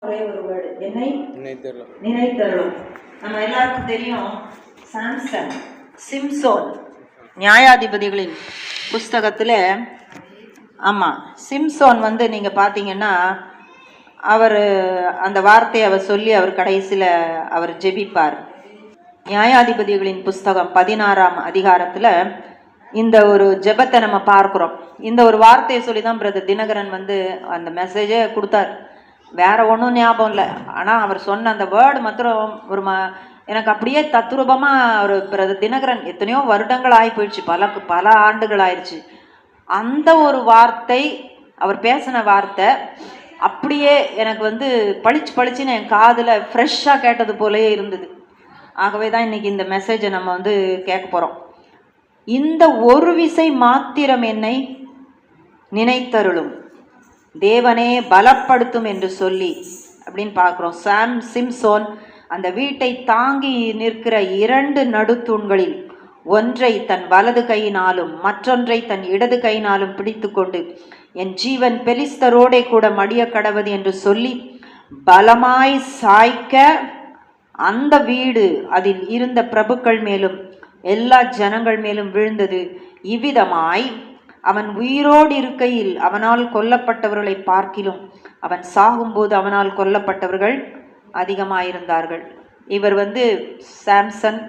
ஒரே ஒரு வேர்டு, என்னை நினைத்தருளும். நம்ம எல்லாருக்கும் தெரியும், சாம்சன், சிம்சோன் நியாயாதிபதிகளின் புஸ்தகத்தில், ஆமாம், சிம்சோன் நீங்கள் பார்த்தீங்கன்னா அவர் அந்த வார்த்தையை அவர் சொல்லி அவர் கடைசியில் அவர் ஜெபிப்பார். நியாயாதிபதிகளின் புஸ்தகம் 16ஆம் அதிகாரத்தில் இந்த ஒரு ஜெபத்தை நம்ம பார்க்குறோம். இந்த ஒரு வார்த்தையை சொல்லி தான் பிரதர் தினகரன் அந்த மெசேஜே கொடுத்தார். வேற ஒன்றும் ஞாபகம் இல்லை, ஆனால் அவர் சொன்ன அந்த வேர்டு மாத்திரம் ஒரு எனக்கு அப்படியே தத்ரூபமாக ஒரு பிரதர் தினகரன் எத்தனையோ வருடங்கள் ஆகி போயிடுச்சு, பல ஆண்டுகள் ஆயிடுச்சு. அந்த ஒரு வார்த்தை அவர் பேசின வார்த்தை அப்படியே எனக்கு பளிச்சுன்னு என் காதில் ஃப்ரெஷ்ஷாக கேட்டது போலயே இருந்தது. ஆகவே தான் இன்னைக்கு இந்த மெசேஜை நம்ம கேட்க போகிறோம். இந்த ஒரு விசை மாத்திரம் என்னை நினைத்தருளும், தேவனே பலப்படுத்தும் என்று சொல்லி அப்படின்னு பார்க்குறோம். சிம்சோன் அந்த வீட்டை தாங்கி நிற்கிற 2 நடுத்தூண்களில் ஒன்றை தன் வலது கையினாலும் மற்றொன்றை தன் இடது கையினாலும் பிடித்து கொண்டு, என் ஜீவன் பெலிஸ்தரோடே கூட மடிய கடவது என்று சொல்லி பலமாய் சாய்க்க அந்த வீடு அதில் இருந்த பிரபுக்கள் மேலும் எல்லா ஜனங்கள் மேலும் விழுந்தது. இவ்விதமாய் அவன் உயிரோடு இருக்கையில் அவனால் கொல்லப்பட்டவர்களை பார்க்கிலும் அவன் சாகும்போது அவனால் கொல்லப்பட்டவர்கள் அதிகமாயிருந்தார்கள். இவர் சாம்சன்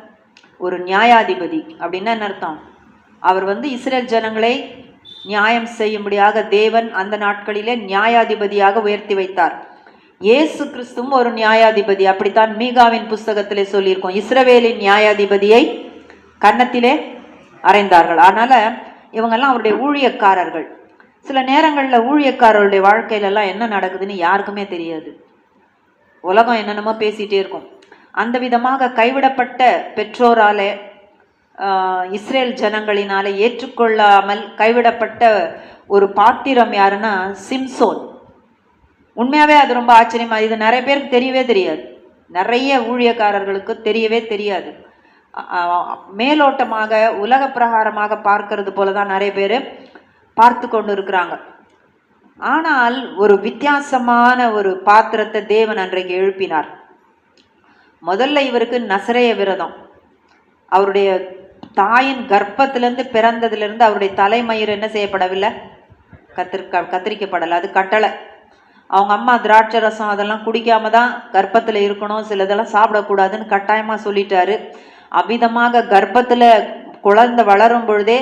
ஒரு நியாயாதிபதி. அப்படின்னா என்ன அர்த்தம்? அவர் இஸ்ரேல் ஜனங்களை நியாயம் செய்யும்படியாக தேவன் அந்த நாட்களிலே நியாயாதிபதியாக உயர்த்தி வைத்தார். இயேசு கிறிஸ்துவும் ஒரு நியாயாதிபதி. அப்படித்தான் மீகாவின் புஸ்தகத்திலே சொல்லியிருக்கோம், இஸ்ரவேலின் நியாயாதிபதியை கன்னத்திலே அறைந்தார்கள். அதனால இவங்கெல்லாம் அவருடைய ஊழியக்காரர்கள். சில நேரங்களில் ஊழியக்காரர்களுடைய வாழ்க்கையிலெல்லாம் என்ன நடக்குதுன்னு யாருக்குமே தெரியாது. உலகம் என்னென்னமோ பேசிகிட்டே இருக்கும். அந்த விதமாக கைவிடப்பட்ட பெற்றோராலே இஸ்ரேல் ஜனங்களினாலே ஏற்றுக்கொள்ளாமல் கைவிடப்பட்ட ஒரு பாத்திரம் யாருன்னா சிம்சோன். உண்மையாகவே அது ரொம்ப ஆச்சரியமா, இது நிறைய பேருக்கு தெரியவே தெரியாது. நிறைய ஊழியக்காரர்களுக்கு தெரியவே தெரியாது. மேலோட்டமாக உலக பிரகாரமாக பார்க்கறது போல தான் நிறைய பேர் பார்த்து கொண்டு இருக்கிறாங்க. ஆனால் ஒரு வித்தியாசமான ஒரு பாத்திரத்தை தேவன் அன்றைக்கு எழுப்பினார். முதல்ல இவருக்கு நசரேய விரதம். அவருடைய தாயின் கர்ப்பத்திலிருந்து பிறந்ததுலேருந்து அவருடைய தலைமயிர் என்ன செய்யப்படவில்லை, கத்திரிக்கப்படலை. அது கட்டளை. அவங்க அம்மா திராட்சை ரசம் அதெல்லாம் குடிக்காம தான் கர்ப்பத்தில் இருக்கணும், சிலதெல்லாம் சாப்பிடக்கூடாதுன்னு கட்டாயமாக சொல்லிட்டாரு. அவ்விதமாக கர்ப்பத்தில் குழந்தை வளரும் பொழுதே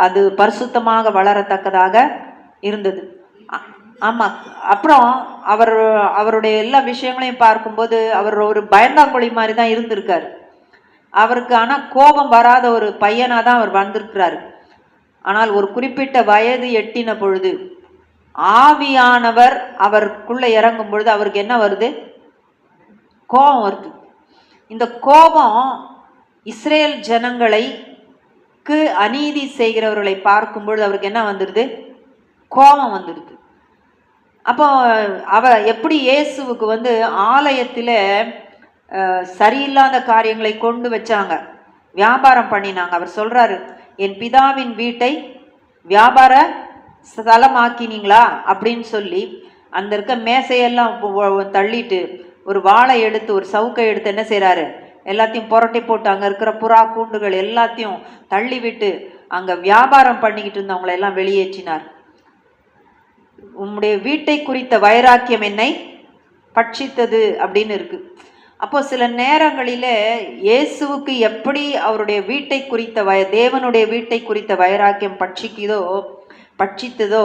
அது பரிசுத்தமாக வளரத்தக்கதாக இருந்தது. ஆமாம். அப்புறம் அவருடைய எல்லா விஷயங்களையும் பார்க்கும்போது அவர் ஒரு பயந்தாங்கொழி மாதிரி தான் இருந்திருக்காரு. அவருக்கு ஆனால் கோபம் வராத ஒரு பையனாக தான் அவர் வந்திருக்கிறாரு. ஆனால் ஒரு குறிப்பிட்ட வயது எட்டின பொழுது ஆவியானவர் அவருக்குள்ளே இறங்கும் பொழுது அவருக்கு என்ன வருது? கோபம் வருது. இந்த கோபம் இஸ்ரேல் ஜனங்களுக்கு அநீதி செய்கிறவர்களை பார்க்கும் பொழுது அவருக்கு என்ன வந்துடுது? கோபம் வந்துடுது. அப்போ எப்படி இயேசுவுக்கு ஆலயத்தில் சரியில்லாத காரியங்களை கொண்டு வச்சாங்க, வியாபாரம் பண்ணினாங்க. அவர் சொல்றாரு, என் பிதாவின் வீட்டை வியாபார ஸ்தலமாக்கினீங்களா அப்படின்னு சொல்லி அந்த இருக்க மேசையெல்லாம் தள்ளிட்டு ஒரு வாழை எடுத்து ஒரு சவுக்கை எடுத்து என்ன செய்கிறாரு, எல்லாத்தையும் புரட்டி போட்டு அங்கே இருக்கிற புறா கூண்டுகள் எல்லாத்தையும் தள்ளி விட்டு அங்கே வியாபாரம் பண்ணிக்கிட்டு இருந்தவங்களை எல்லாம் வெளியேற்றினார். உம்முடைய வீட்டை குறித்த வைராக்கியம் என்னை பட்சித்தது அப்படின்னு இருக்கு. அப்போ சில நேரங்களில் இயேசுவுக்கு எப்படி அவருடைய வீட்டை குறித்த தேவனுடைய வீட்டை குறித்த வைராக்கியம் பட்சித்ததோ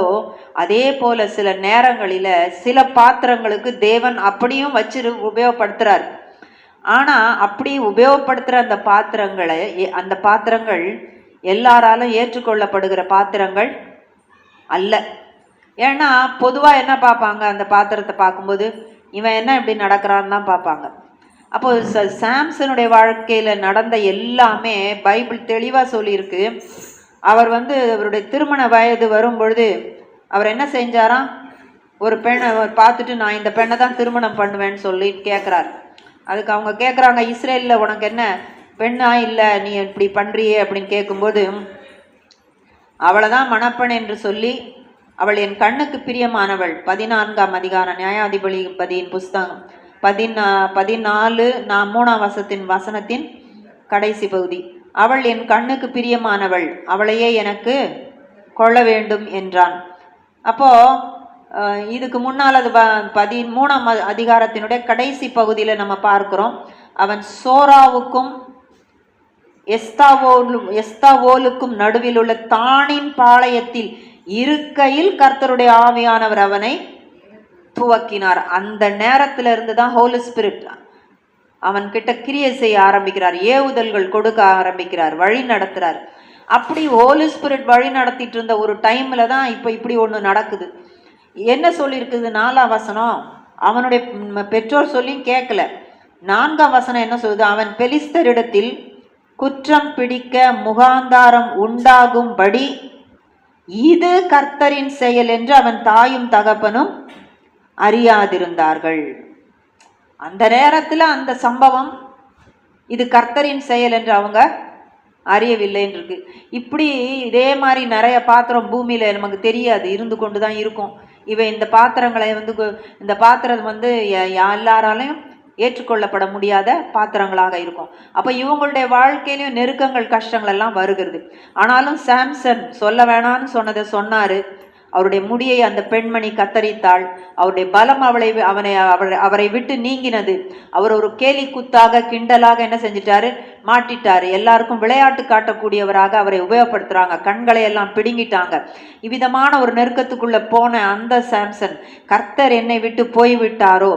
அதே போல சில நேரங்களில் சில பாத்திரங்களுக்கு தேவன் அப்படியும் வச்சு உபயோகப்படுத்துறார். ஆனால் அப்படி உபயோகப்படுத்துகிற அந்த பாத்திரங்கள் எல்லாராலும் ஏற்றுக்கொள்ளப்படுகிற பாத்திரங்கள் அல்ல. ஏன்னா பொதுவாக என்ன பார்ப்பாங்க, அந்த பாத்திரத்தை பார்க்கும்போது இவன் என்ன இப்படி நடக்கிறான்னு தான் பார்ப்பாங்க. அப்போது சாம்சனுடைய வாழ்க்கையில் நடந்த எல்லாமே பைபிள் தெளிவாக சொல்லியிருக்கு. அவர் அவருடைய திருமண வயது வரும் பொழுது அவர் என்ன செஞ்சாராம், ஒரு பெண்ணை பார்த்துட்டு நான் இந்த பெண்ணை தான் திருமணம் பண்ணுவேன்னு சொல்லி கேட்குறாரு. அதுக்கு அவங்க கேட்குறாங்க, இஸ்ரேலில் உனக்கு என்ன பெண்ணா இல்லை, நீ இப்படி பண்ணுறியே அப்படின்னு கேட்கும்போது அவளை தான் மணப்பெண் என்று சொல்லி அவள் என் கண்ணுக்கு பிரியமானவள். 14ஆம் அதிகாரம் நியாயாதிபதியின் புஸ்தகம் 14 3 வசனத்தின் கடைசி பகுதி. அவள் என் கண்ணுக்கு பிரியமானவள், அவளையே எனக்கு கொள்ள வேண்டும் என்றான். அப்போ இதுக்கு முன்னால் அது 13ஆம் அதிகாரத்தினுடைய கடைசி பகுதியில் நம்ம பார்க்கிறோம். அவன் சோராவுக்கும் எஸ்தாவோலுக்கும் நடுவில் உள்ள தானின் பாளையத்தில் இருக்கையில் கர்த்தருடைய ஆவியானவர் அவனை துவக்கினார். அந்த நேரத்துல இருந்து தான் ஹோலி ஸ்பிரிட் அவன் கிட்ட கிரியை செய்ய ஆரம்பிக்கிறார், ஏவுதல்கள் கொடுக்க ஆரம்பிக்கிறார், வழி நடத்துறார். அப்படி ஹோலி ஸ்பிரிட் வழி நடத்திட்டு இருந்த ஒரு டைம்ல தான் இப்போ இப்படி ஒன்று நடக்குது. என்ன சொல்லியிருக்குது? 4ஆம் வசனம், அவனுடைய பெற்றோர் சொல்லி கேட்கல. 4ஆம் வசனம் என்ன சொல்லுது? அவன் பெலிஸ்தரிடத்தில் குற்றம் பிடிக்க முகாந்தாரம் உண்டாகும்படி இது கர்த்தரின் செயல் என்று அவன் தாயும் தகப்பனும் அறியாதிருந்தார்கள். அந்த நேரத்தில் அந்த சம்பவம் இது கர்த்தரின் செயல் என்று அவங்க அறியவில்லைன்னு இருக்கு. இப்படி இதே மாதிரி நிறைய பாத்திரம் பூமியில நமக்கு தெரியாது, இருந்து கொண்டு தான் இருக்கும். இந்த பாத்திரங்களை இந்த பாத்திரம் எல்லாராலையும் ஏற்றுக்கொள்ளப்பட முடியாத பாத்திரங்களாக இருக்கும். அப்போ இவங்களுடைய வாழ்க்கையிலையும் நெருக்கங்கள் கஷ்டங்கள் எல்லாம் வருகிறது. ஆனாலும் சாம்சன் சொல்ல வேணான்னு சொன்னதை சொன்னாரு. அவருடைய முடியை அந்த பெண்மணி கத்தரித்தாள். அவருடைய பலம் அவரை விட்டு நீங்கினது. அவர் ஒரு கேலி குத்தாக கிண்டலாக என்ன செஞ்சிட்டாரு? மாட்டிட்டாரு. எல்லாருக்கும் விளையாட்டு காட்டக்கூடியவராக அவரை உபயோகப்படுத்துறாங்க. கண்களை எல்லாம் பிடுங்கிட்டாங்க. இவ்விதமான ஒரு நெருக்கத்துக்குள்ள போன அந்த சாம்சன், கர்த்தர் என்னை விட்டு போய்விட்டாரோ,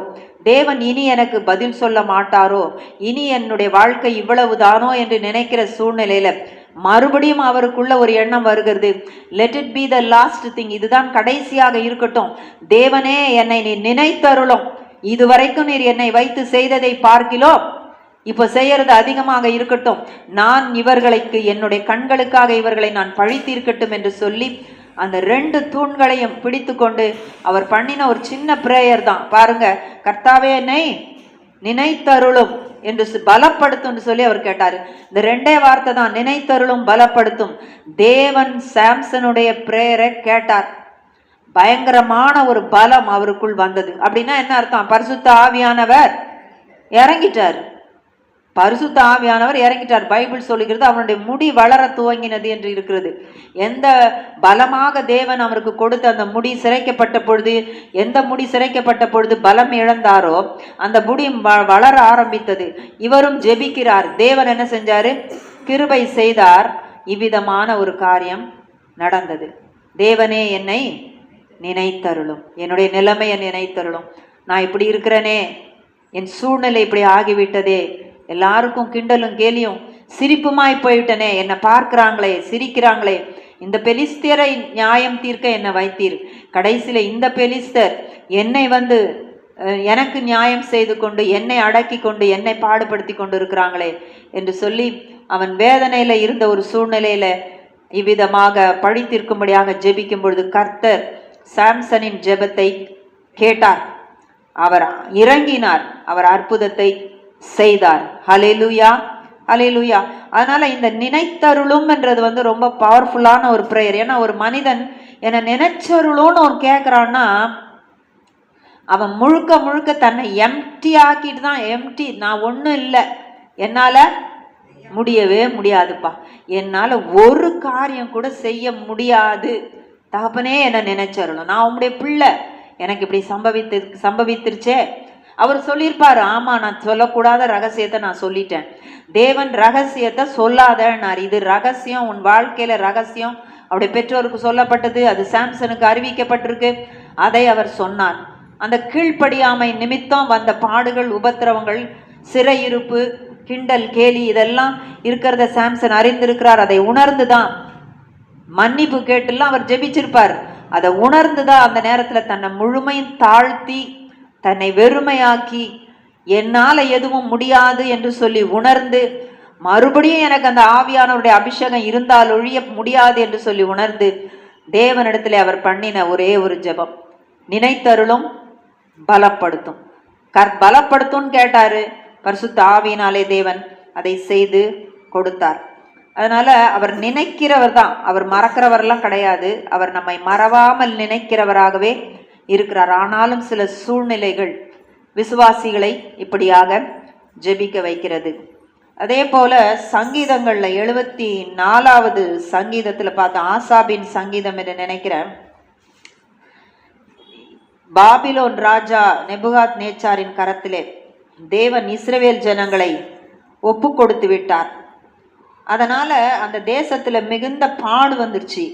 தேவன் இனி எனக்கு பதில் சொல்ல மாட்டாரோ, இனி என்னுடைய வாழ்க்கை இவ்வளவுதானோ என்று நினைக்கிற சூழ்நிலையில மறுபடியும் அவருக்குள்ள ஒரு எண்ணம் வருகிறது. Let it be the last thing, இதுதான் கடைசியாக இருக்கட்டும். தேவனே, என்னை நீ நினைத்தருளும். இதுவரைக்கும் நீர் என்னை வைத்து செய்ததை பார்க்கிலோ இப்ப செய்யறது அதிகமாக இருக்கட்டும். நான் இவர்களுக்கு, என்னுடைய கண்களுக்காக இவர்களை நான் பழித்தீர்க்கட்டும் என்று சொல்லி அந்த 2 தூண்களையும் பிடித்து கொண்டு அவர் பண்ணின ஒரு சின்ன பிரேயர் தான் பாருங்க. கர்த்தாவே, என்னை நினைத்தருளும் என்று பலப்படுத்தும் சொல்லி அவர் கேட்டாரு. இந்த 2 வார்த்தை தான், நினைத்தருளும் பலப்படுத்தும். தேவன் சாம்சனுடைய பிரேயரை கேட்டார். பயங்கரமான ஒரு பலம் அவருக்குள் வந்தது. அப்படின்னா என்ன அர்த்தம்? பரிசுத்த ஆவியானவர் இறங்கிட்டார். பரிசுத்த ஆவியானவர் இறங்கிட்டார். பைபிள் சொல்லுகிறது அவனுடைய முடி வளர துவங்கினது என்று இருக்கிறது. எந்த பலமாக தேவன் அவருக்கு கொடுத்த அந்த முடி சிரைக்கப்பட்ட பொழுது, எந்த முடி சிரைக்கப்பட்ட பொழுது பலம் இழந்தாரோ அந்த முடி வளர ஆரம்பித்தது. இவரும் ஜெபிக்கிறார். தேவன் என்ன செஞ்சாரு? கிருபை செய்தார். இவ்விதமான ஒரு காரியம் நடந்தது. தேவனே, என்னை நினைத்தருளும், என்னுடைய நிலைமையை நினைத்தருளும். நான் இப்படி இருக்கிறேனே, என் சூழ்நிலை இப்படி ஆகிவிட்டதே, எல்லாருக்கும் கிண்டலும் கேலியும் சிரிப்புமாய் போயிட்டனே, என்னை பார்க்கிறாங்களே, சிரிக்கிறாங்களே, இந்த பெலிஸ்தரை நியாயம் தீர்க்க என்னை வைத்தீர். கடைசியில இந்த பெலிஸ்தர் என்னை எனக்கு நியாயம் செய்து கொண்டு, என்னை அடக்கி கொண்டு, என்னை பாடுபடுத்தி கொண்டு இருக்கிறாங்களே என்று சொல்லி அவன் வேதனையில இருந்த ஒரு சூழ்நிலையில இவ்விதமாக பழி தீர்க்கும்படியாக ஜெபிக்கும் பொழுது கர்த்தர் சாம்சனின் ஜெபத்தை கேட்டார். அவர் இறங்கினார். அவர் அற்புதத்தை செய்தார். ஹல்லேலூயா, ஹல்லேலூயா. அதனால இந்த நினைத்தருளும் என்றது ரொம்ப பவர்ஃபுல்லான ஒரு பிரேயர். ஏன்னா ஒரு மனிதன் என்னை நினைச்சருளும்னு அவன் கேட்குறான்னா அவன் முழுக்க முழுக்க தன்னை எம்டி ஆக்கிட்டு தான். எம்டி, நான் ஒன்றும் இல்லை, என்னால் முடியவே முடியாதுப்பா, என்னால் ஒரு காரியம் கூட செய்ய முடியாது, தகப்பனே என்னை நினைச்சருளும், நான் உங்களுடைய பிள்ளை, எனக்கு இப்படி சம்பவித்திருச்சே. அவர் சொல்லியிருப்பார், ஆமா, நான் சொல்லக்கூடாத ரகசியத்தை நான் சொல்லிட்டேன். தேவன் ரகசியத்தை சொல்லாதன்னார். இது ரகசியம், உன் வாழ்க்கையில ரகசியம். அவருடைய பெற்றோருக்கு சொல்லப்பட்டது, அது சாம்சனுக்கு அறிவிக்கப்பட்டிருக்கு. அதை அவர் சொன்னார். அந்த கீழ்ப்படியாமை நிமித்தம் வந்த பாடுகள், உபத்திரவங்கள், சிறையிருப்பு, கிண்டல் கேலி இதெல்லாம் இருக்கிறத சாம்சன் அறிந்திருக்கிறார். அதை உணர்ந்துதான் மன்னிப்பு கேட்டுலாம் அவர் ஜெபிச்சிருப்பார். அதை உணர்ந்துதான் அந்த நேரத்துல தன்னை முழுமையும் தாழ்த்தி தன்னை வெறுமையாக்கி என்னால எதுவும் முடியாது என்று சொல்லி உணர்ந்து, மறுபடியும் எனக்கு அந்த ஆவியானவருடைய அபிஷேகம் இருந்தால் ஒழிய முடியாது என்று சொல்லி உணர்ந்து தேவனிடத்திலே அவர் பண்ணின ஒரே ஒரு ஜெபம், நினைத்தருளும் பலப்படுத்தும். பலப்படுத்தும் கேட்டாரு. பரிசுத்த ஆவியினாலே தேவன் அதை செய்து கொடுத்தார். அதனால அவர் நினைக்கிறவர் தான், அவர் மறக்கிறவரெல்லாம் கிடையாது. அவர் நம்மை மறவாமல் நினைக்கிறவராகவே இருக்கிறார். ஆனாலும் சில சூழ்நிலைகள் விசுவாசிகளை இப்படியாக ஜெபிக்க வைக்கிறது. அதே போல சங்கீதங்கள்ல 74வது சங்கீதத்துல பார்த்த ஆசாபின் சங்கீதம் என்று நினைக்கிறேன். பாபிலோன் ராஜா நெபுகாத் நேச்சாரின் கரத்திலே தேவன் இஸ்ரவேல் ஜனங்களை ஒப்பு கொடுத்து விட்டார். அதனால அந்த தேசத்துல மிகுந்த பாடு வந்துருச்சு.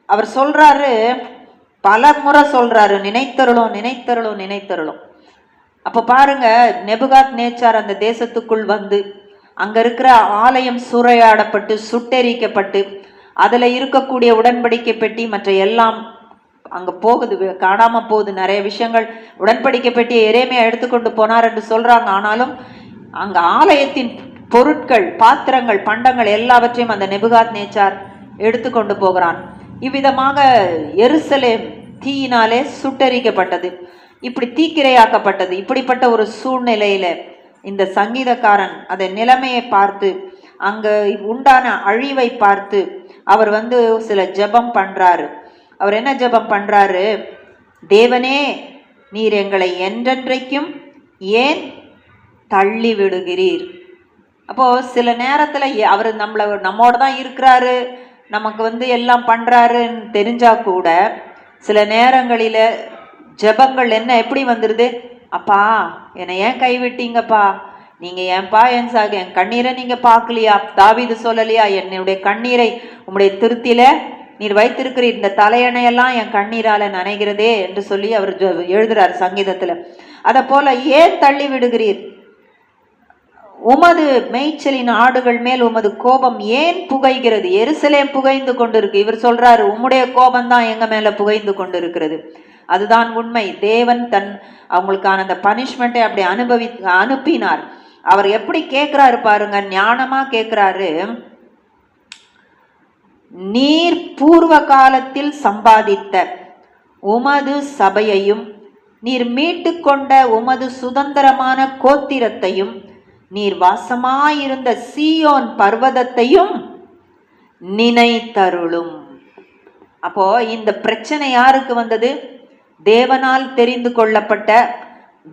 அவர் சொல்றாரு, பல முறை சொல்றாரு, நினைத்தருளும் நினைத்தருளும் நினைத்தருளும். அப்ப பாருங்க, நெபுகாத் நேச்சார் அந்த தேசத்துக்குள் வந்து அங்க இருக்கிற ஆலயம் சூறையாடப்பட்டு சுட்டெரிக்கப்பட்டு அதுல இருக்கக்கூடிய உடன்படிக்கை பெட்டி மற்ற எல்லாம் அங்க போகுது, காணாம போகுது. நிறைய விஷயங்கள் உடன்படிக்கை பெட்டியை எரேமியா எடுத்துக்கொண்டு போனார் என்று சொல்றாங்க. ஆனாலும் அங்க ஆலயத்தின் பொருட்கள், பாத்திரங்கள், பண்டங்கள் எல்லாவற்றையும் அந்த நெபுகாத் நேச்சார் எடுத்துக்கொண்டு போகிறான். இவ்விதமாக எருசலேம் தீயினாலே சுட்டெரிக்கப்பட்டது, இப்படி தீக்கிரையாக்கப்பட்டது. இப்படிப்பட்ட ஒரு சூழ்நிலையில இந்த சங்கீதக்காரன் அதை நிலைமையை பார்த்து, அங்க உண்டான அழிவை பார்த்து அவர் சில ஜெபம் பண்றாரு. அவர் என்ன ஜெபம் பண்றாரு? தேவனே, நீர் எங்களை என்றென்றைக்கும் ஏன் தள்ளி விடுகிறீர்? அப்போ சில நேரத்துல அவர் நம்மோட தான் இருக்கிறாரு, நமக்கு எல்லாம் பண்றாருன்னு தெரிஞ்சா கூட சில நேரங்களில ஜெபங்கள் என்ன எப்படி வந்துருது? அப்பா, என்னை ஏன் கைவிட்டீங்கப்பா? நீங்க ஏன்பா என் கண்ணீரை நீங்க பார்க்கலையா? தாவீது சொல்லலையா, என்னுடைய கண்ணீரை உம்முடைய திருத்தில நீர் வைத்திருக்கிறீர், இந்த தலையணையெல்லாம் என் கண்ணீரால நனைகிறதே என்று சொல்லி அவர் எழுதுறார் சங்கீதத்துல. அத போல ஏன் தள்ளி விடுகிறீர்? உமது மேய்ச்சலின் ஆடுகள் மேல் உமது கோபம் ஏன் புகைகிறது? எருசலேம் புகைந்து கொண்டிருக்கு. இவர் சொல்றாரு, உம்முடைய கோபம்தான் எங்க மேல புகைந்து கொண்டிருக்கிறது. அதுதான் உண்மை. தேவன் அவங்களுக்கான அந்த பனிஷ்மெண்ட்டை அப்படி அனுப்பினார். அவர் எப்படி கேட்கிறாரு பாருங்க, ஞானமா கேட்கிறாரு. நீர் பூர்வ காலத்தில் சம்பாதித்த உமது சபையையும் நீர் மீட்டு கொண்ட உமது சுதந்திரமான கோத்திரத்தையும் நீர் வாசமாயிருந்த சீயோன் பர்வதத்தையும் நினைத்தருளும். அப்போ இந்த பிரச்சனை யாருக்கு வந்தது? தேவனால் தெரிந்து கொள்ளப்பட்ட,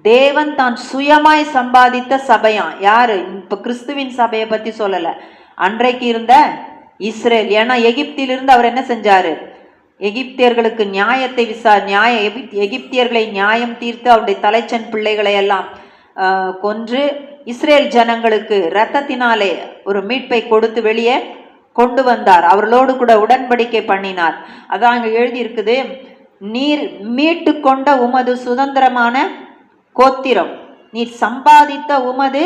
தேவன் தான் சுயமாய் சம்பாதித்த சபையான். யாரு? இப்ப கிறிஸ்துவின் சபையை பத்தி சொல்லல, அன்றைக்கு இருந்த இஸ்ரேல். ஏன்னா எகிப்திலிருந்து அவர் என்ன செஞ்சாரு? எகிப்தியர்களுக்கு நியாயத்தை எகிப்தியர்களை நியாயம் தீர்த்து அவருடைய தலைச்சன் பிள்ளைகளை எல்லாம் கொன்று இஸ்ரேல் ஜனங்களுக்கு இரத்தத்தினாலே ஒரு மீட்பை கொடுத்து வெளியே கொண்டு வந்தார். அவர்களோடு கூட உடன்படிக்கை பண்ணினார். அதான் அங்க எழுதி இருக்குது, நீர் மீட்டு கொண்ட உமது சுதந்திரமான கோத்திரம், நீர் சம்பாதித்த உமது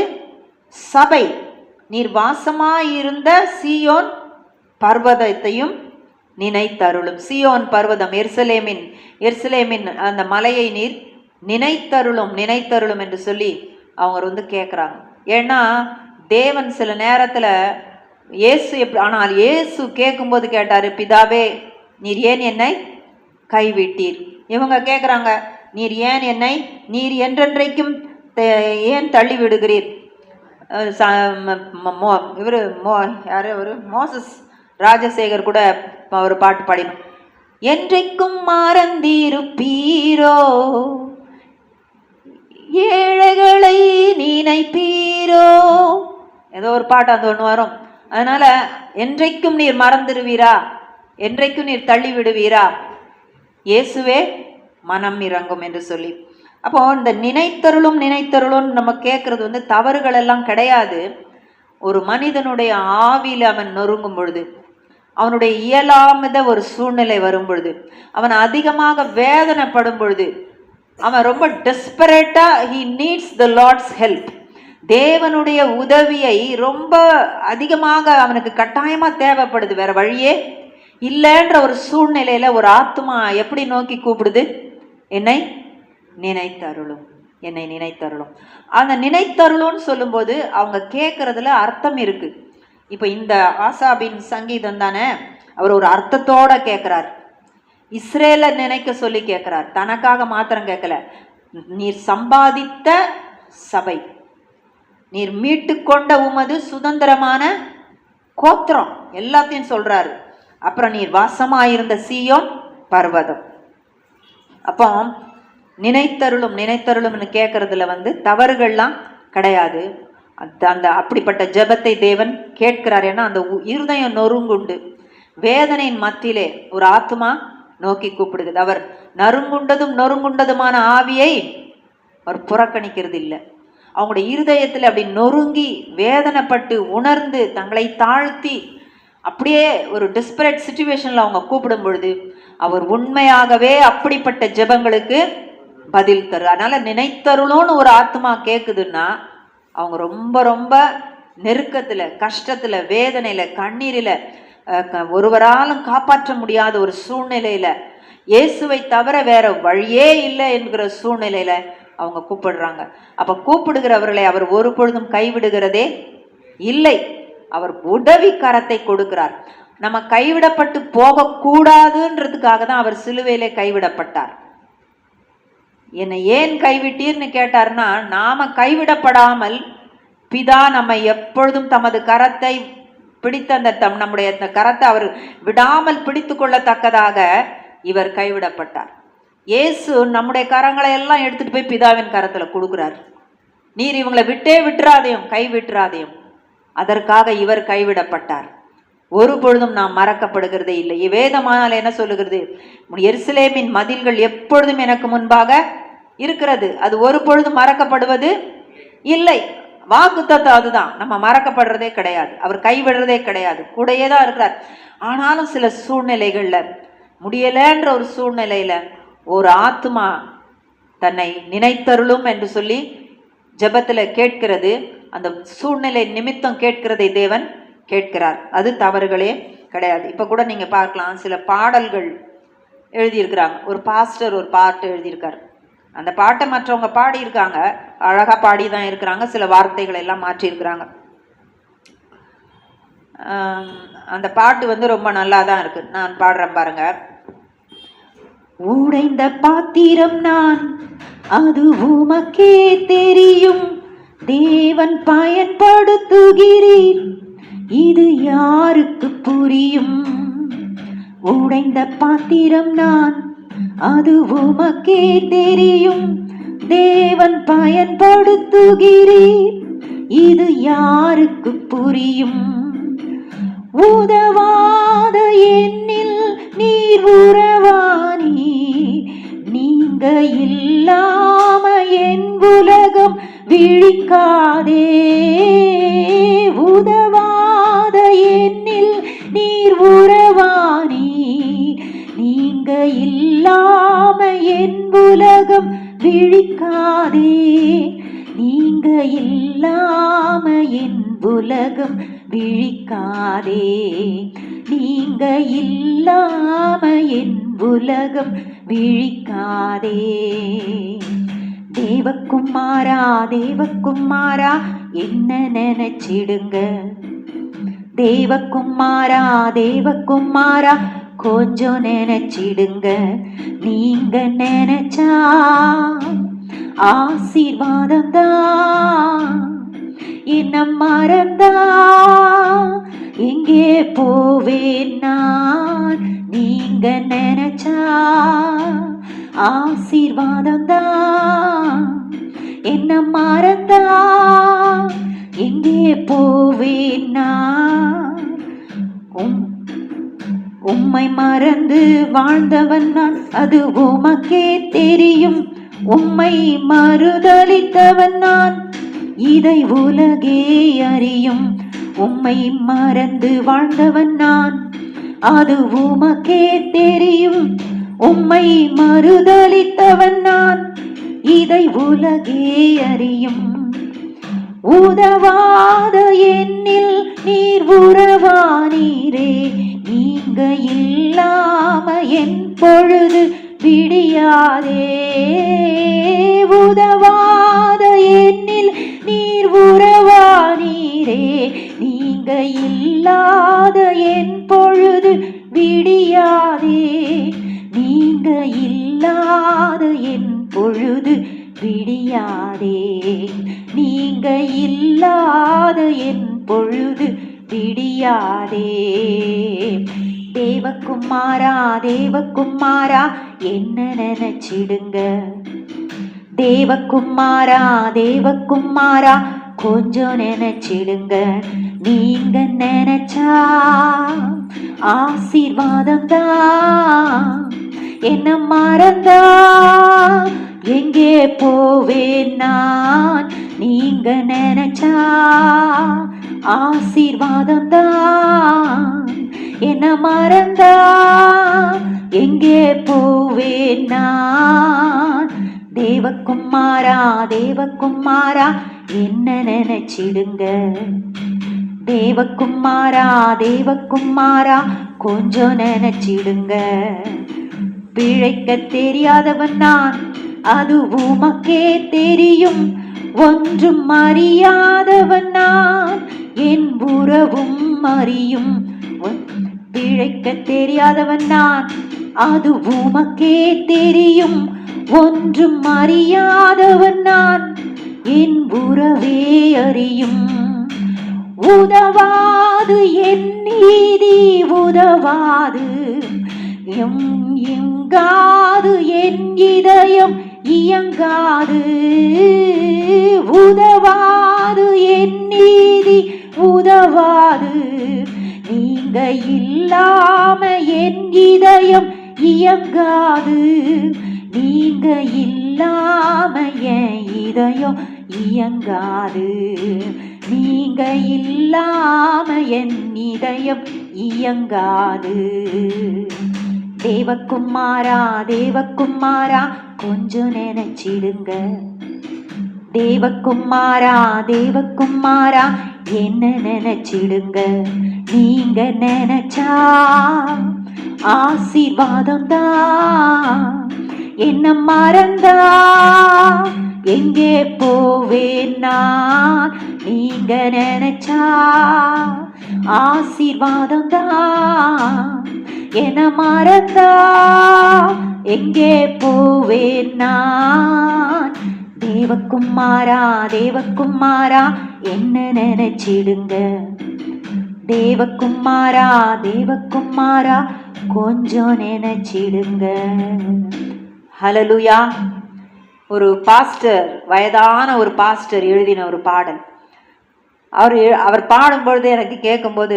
சபை, நீர் வாசமாயிருந்த சீயோன் பர்வதத்தையும் நினைத்தருளும். சீயோன் பர்வதம் எருசலேமின் அந்த மலையை நீர் நினைத்தருளும் நினைத்தருளும் என்று சொல்லி அவங்க கேட்குறாங்க. ஏன்னா தேவன் சில நேரத்துல ஆனால் இயேசு கேட்கும்போது கேட்டாரு, பிதாவே, நீர் ஏன் என்னை கைவிட்டீர்? இவங்க கேட்குறாங்க, நீர் என்றென்றைக்கும் ஏன் தள்ளி விடுகிறீர்? மோசஸ் ராஜசேகர் கூட ஒரு பாட்டு பாடினோம், என்றைக்கும் மறந்திருப்பீரோ ஏழைகளை நினைப்பீரோ, ஏதோ ஒரு பாட்டு அந்த ஒன்று வரும். அதனால என்றைக்கும் நீர் மறந்துடுவீரா? என்றைக்கும் நீர் தள்ளி விடுவீரா? இயேசுவே மனம் இறங்கும் என்று சொல்லி. அப்போ இந்த நினைத்தருளும் நினைத்தருளும் நம்ம கேட்கறது தவறுகள் எல்லாம் கிடையாது. ஒரு மனிதனுடைய ஆவியில் அவன் நொறுங்கும் பொழுது, அவனுடைய இயலாமத ஒரு சூழ்நிலை வரும் பொழுது, அவன் அதிகமாக வேதனைப்படும் பொழுது, அவன் ரொம்ப டெஸ்பரேட்டா he needs the Lord's help, தேவனுடைய உதவியை ரொம்ப அதிகமாக அவனுக்கு கட்டாயமா தேவைப்படுது, வேற வழியே இல்லைன்ற ஒரு சூழ்நிலையில ஒரு ஆத்மா எப்படி நோக்கி கூப்பிடுது? என்னை நினைத்தருளும், என்னை நினைத்தருளும். அந்த நினைத்தருளும்னு சொல்லும்போது அவங்க கேட்கறதுல அர்த்தம் இருக்கு. இப்ப இந்த ஆசாபின் சங்கீதம் தானே, அவர் ஒரு அர்த்தத்தோட கேட்கிறார். இஸ்ரேல நினைக்க சொல்லி கேட்கிறார், தனக்காக மாத்திரம் கேட்கல. நீர் சம்பாதித்த சபை, நீர் மீட்டு கொண்ட உமது சுதந்திரமான கோத்திரம் எல்லாத்தையும் சொல்றாரு. அப்புறம் நீர் வாசமாயிருந்த சீயோன் பர்வதம். அப்போ நினைத்தருளும்னு கேட்கறதுல தவறுகள்லாம் கிடையாது. அந்த அப்படிப்பட்ட ஜெபத்தை தேவன் கேட்கிறார். ஏன்னா அந்த இருதயம் நொறுங்குண்டு வேதனையின் மத்தியிலே ஒரு ஆத்மா நோக்கி கூப்பிடுகிறது. அவர் நொறுங்குண்டதுமான ஆவியை அவர் புறக்கணிக்கிறது இல்லை. அவங்களுடைய இருதயத்தில் அப்படி நொறுங்கி வேதனைப்பட்டு உணர்ந்து தங்களை தாழ்த்தி அப்படியே ஒரு டிஸ்பரேட் சிச்சுவேஷன்ல அவங்க கூப்பிடும் பொழுது அவர் உண்மையாகவே அப்படிப்பட்ட ஜெபங்களுக்கு பதில் தரு. அதனால நினைத்தருளும்னு ஒரு ஆத்மா கேட்குதுன்னா அவங்க ரொம்ப ரொம்ப நெருக்கத்துல, கஷ்டத்துல, வேதனையில, கண்ணீரில, ஒருவராலும் காப்பாற்ற முடியாத ஒரு சூழ்நிலையில, இயேசுவை தவிர வேற வழியே இல்லை என்கிற சூழ்நிலையில அவங்க கூப்பிடுறாங்க. அப்ப கூப்பிடுகிறவர்களை அவர் ஒரு பொழுதும் கைவிடுகிறதே இல்லை. அவர் உதவி கரத்தை கொடுக்கிறார். நம்ம கைவிடப்பட்டு போகக்கூடாதுன்றதுக்காக தான் அவர் சிலுவையிலே கைவிடப்பட்டார். என்னை ஏன் கைவிட்டீர்னு கேட்டார்னா, நாம கைவிடப்படாமல் பிதா நம்ம எப்பொழுதும் தமது கரத்தை பிடித்த நம்முடைய கரத்தை அவர் விடாமல் பிடித்து கொள்ளத்தக்கதாக இவர் கைவிடப்பட்டார். இயேசு நம்முடைய கரங்களை எல்லாம் எடுத்துட்டு போய் பிதாவின் கரத்துல கொடுக்குறார். நீர் இவங்களை விட்டுறாதையும், கைவிட்டுறாதையும். அதற்காக இவர் கைவிடப்பட்டார். ஒரு பொழுதும் நாம் மறக்கப்படுகிறதே இல்லை. வேதமானால் என்ன சொல்லுகிறது? எருசலேமின் மதில்கள் எப்பொழுதும் எனக்கு முன்பாக இருக்கிறது, அது ஒரு பொழுதும் மறக்கப்படுவது இல்லை. வாக்குத்தத்தம் அதுதான். நம்ம மறக்கப்படுறதே கிடையாது, அவர் கைவிடுறதே கிடையாது, கூடயே தான் இருக்கிறார். ஆனாலும் சில சூழ்நிலைகள்ல முடியலன்ற ஒரு சூழ்நிலையில ஒரு ஆத்மா தன்னை நினைத்தருளும் என்று சொல்லி ஜெபத்துல கேட்கிறது. அந்த சூழ்நிலை நிமித்தம் கேட்கிறதை தேவன் கேட்கிறார். அது தவறுகளே கிடையாது. இப்ப கூட நீங்க பார்க்கலாம், சில பாடல்கள் எழுதியிருக்கிறாங்க. ஒரு பாஸ்டர் ஒரு பாட்டு எழுதியிருக்காரு. அந்த பாட்டை மற்றவங்க பாடியிருக்காங்க, அழகா பாடி தான் இருக்கிறாங்க. சில வார்த்தைகளை எல்லாம் மாற்றி இருக்கிறாங்க. அந்த பாட்டு ரொம்ப நல்லா தான் இருக்கு. நான் பாடுறேன் பாருங்க. உடைந்த பாத்திரம் நான், அது உமக்கே தெரியும், தேவன் பயன்படுத்துகிறீர், இது யாருக்கு புரியும்? உடைந்த பாத்திரம் நான், அது உமக்கே தெரியும், தேவன் பயன்படுத்துகிறீர், இது யாருக்கு புரியும்? உதவாத என்னில் நீர் உறவானி, நீங்க இல்லாம என் உலகம் விழிக்காதே. உதவாத என்னில் நீர் உறவானி, நீங்க இல்லாம என் உலகம் விழிக்காதே. நீங்க இல்லாம என் உலகம் விழிக்காதே. நீங்க இல்லாம என் உலகம் விழிக்காதே. தேவகுமாரா தேவகுமாரா என்ன நினைச்சிடுங்க, தேவகுமாரா தேவகுமாரா கொஞ்சம் நினைச்சிடுங்க. நீங்க நினைச்சா ஆசீர்வாதம் தான், என்ன மறந்தா எங்கே போவேன் நான்? நீங்க நினைச்சா ஆசீர்வாதம் தான், என்ன மறந்தா எங்கே போவேன் நான்? உம்மை மறந்து வாழ்ந்தவன் நான், அது உமக்கே தெரியும். உம்மை மறுதலித்தவன் நான், இதை உலகே அறியும். உம்மை மறந்து வாழ்ந்தவன் நான், அது உமக்கே தெரியும். உம்மை மறுதலித்தவன் நான், இதை உலகே அறியும். உதவாத என்னில் நீர் உறவானீரே, நீங்க இல்லாம என் பொழுது விடியாதே. உதவாத என்னில் நீர் உறவானீரே, நீங்க இல்லாத என் பொழுது விடியாதே. நீங்க இல்லாத என் பொழுது விடியாதே. நீங்க இல்லாத என் பொழுது விடியாதே. தேவகுமாரா தேவகுமாரா என்ன நினைச்சிடுங்க. தேவகுமாரா தேவகுமாரா கொஞ்சம் நினைச்சிடுங்க. நீங்க நினைச்சா ஆசீர்வாதம் தான். என்ன மறந்தா எங்கே போவேன் நான். நீங்க நினைச்சா ஆசீர்வாதம் தான். என்ன மறந்தா எங்கே போவேன் நான். தேவகுமாரா தேவகுமாரா என்ன நினைச்சிடுங்க. தேவகுமாரா தேவகுமாரா கொஞ்சம் நினைச்சிடுங்க. பிழைக்க தெரியாதவன் நான், அது உமக்கே தெரியும். ஒன்றும் அறியாதவன் நான், என் உறவும் அறியும். பிழைக்க தெரியாதவன் நான், அது உமக்கே தெரியும். ஒன்றும் அறியாதவன் நான், என் உறவே அறியும். உதவாது என் நீதி உதவாது, எங்காது என் இதயம் இயங்காது. உதவாது என் நீதி உதவாது, நீங்க இல்லாம என் இதயம் இயங்காது. நீங்க இல்லாம என் இதயம் இயங்காது. நீங்க இல்லாம என் இதயம் இயங்காது. தேவகுமாரா தேவகுமாரா கொஞ்சம் நினைச்சிடுங்க. தேவகுமாரா தேவகுமாரா என்ன நினைச்சிடுங்க. நீங்க நினைச்சா ஆசீர்வாதம் தான். என்ன மறந்தா எங்கே போவேன் நான். நீங்க நினைச்சா ஆசீர்வாதம் தான். என்ன மறந்தா எங்கே போவேன் நான். தேவகுமாரா தேவகுமாரா என்ன நினைச்சிடுங்க. தேவகுமாரா தேவகுமாரா கொஞ்சம் நினைச்சிடுங்க. ஹல்லேலூயா. ஒரு பாஸ்டர், வயதான ஒரு பாஸ்டர் எழுதின ஒரு பாடல். அவர் பாடும்பொழுது எனக்கு கேட்கும்போது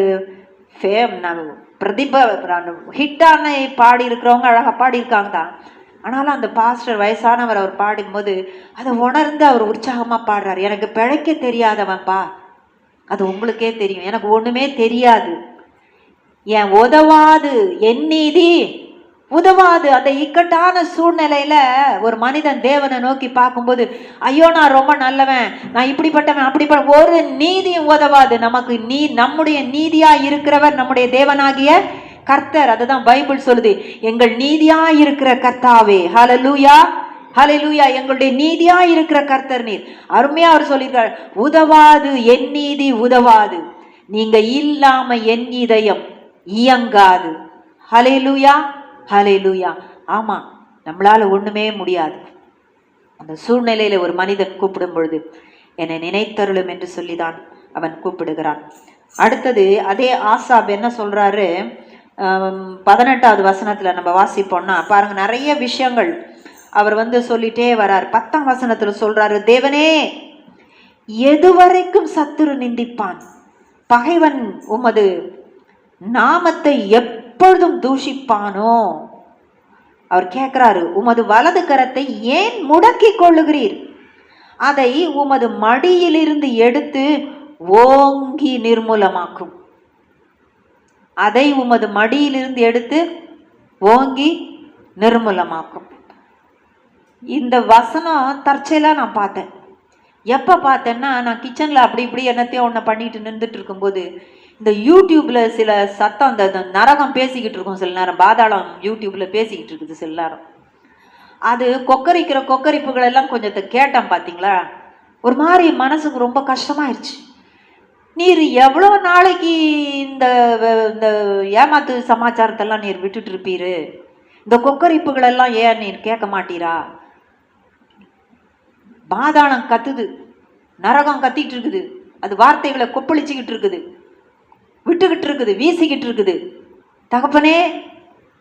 ஹிட்டான பாடி இருக்கிறவங்க அழகாக பாடியிருக்காங்க தான். ஆனாலும் அந்த பாஸ்டர் வயசானவர் அவர் பாடும்போது அதை உணர்ந்து அவர் உற்சாகமாக பாடுறாரு. எனக்கு பிழைக்க தெரியாதவன்பா, அது உங்களுக்கே தெரியும். எனக்கு ஒன்றுமே தெரியாது, என் உதவாது என் நீதி உதவாது. அந்த இக்கட்டான சூழ்நிலையில ஒரு மனிதன் தேவனை நோக்கி பார்க்கும்போது, ஐயோ நான் ரொம்ப நல்லவன், நான் இப்படிப்பட்டவன் அப்படிப்பட்ட ஒரு நீதியும் உதவாது. நமக்கு நம்முடைய நீதியா இருக்கிறவர் நம்முடைய தேவனாகிய கர்த்தர். அதுதான் பைபிள் சொல்லுது, எங்கள் நீதியா இருக்கிற கர்த்தாவே. ஹல்லேலூயா ஹல்லேலூயா. எங்களுடைய நீதியா இருக்கிற கர்த்தர் நீர். அருமையா அவர் சொல்லியிருக்கார், உதவாது என் நீதி உதவாது, நீங்க இல்லாம என் இதயம் இயங்காது. ஹல்லேலூயா ஹல்லேலூயா. ஆமா, நம்மளால ஒண்ணுமே முடியாது. அந்த சூழ்நிலையில ஒரு மனிதன் கூப்பிடும் பொழுது என்னை நினைத்தருளும் என்று சொல்லிதான் அவன் கூப்பிடுகிறான். அடுத்தது அதே ஆசாப் என்ன சொல்றாரு, 18வது வசனத்துல நம்ம வாசிப்போம்னா பாருங்க, நிறைய விஷயங்கள் அவர் சொல்லிட்டே வரார். 10ஆம் வசனத்துல சொல்றாரு, தேவனே எதுவரைக்கும் சத்துரு நிந்திப்பான், பகைவன் உமது நாமத்தை எப்பொழுதும் தூஷிப்பானோ. அவர் கேட்கிறாரு, உமது வலது கரத்தை ஏன் முடக்கி கொள்ளுகிறீர், அதை உமது மடியிலிருந்து எடுத்து ஓங்கி நிர்மூலமாக்கும். அதை உமது மடியிலிருந்து எடுத்து ஓங்கி நிர்மூலமாக்கும். இந்த வசனம் தற்செயலா நான் பார்த்தேன். எப்போ பார்த்தேன்னா, நான் கிச்சனில் அப்படி இப்படி என்னத்தையும் ஒன்று பண்ணிட்டு நின்றுட்டு இருக்கும்போது இந்த யூடியூப்ல சில சத்தம், அந்த நரகம் பேசிக்கிட்டு இருக்கும் சில நேரம், பாதாளம் யூடியூப்ல பேசிக்கிட்டு இருக்குது சில நேரம். அது கொக்கரிக்கிற கொக்கரிப்புகள் எல்லாம் கொஞ்சத்தை கேட்டேன். பார்த்தீங்களா, ஒரு மாதிரி மனசுக்கு ரொம்ப கஷ்டமாயிருச்சு. நீர் எவ்வளோ நாளைக்கு இந்த ஏமாத்து சமாச்சாரத்தெல்லாம் நீர் விட்டுட்டு இருப்பீரு, இந்த கொக்கரிப்புகள் எல்லாம் ஏன் நீர் கேட்க மாட்டீரா? பாதாளம் கத்துது, நரகம் கத்திட்டு இருக்குது, அது வார்த்தைகளை கொப்பளிச்சுக்கிட்டு இருக்குது. விட்டுக்கிட்டு இருக்குது, வீசிக்கிட்டு இருக்குது. தகப்பனே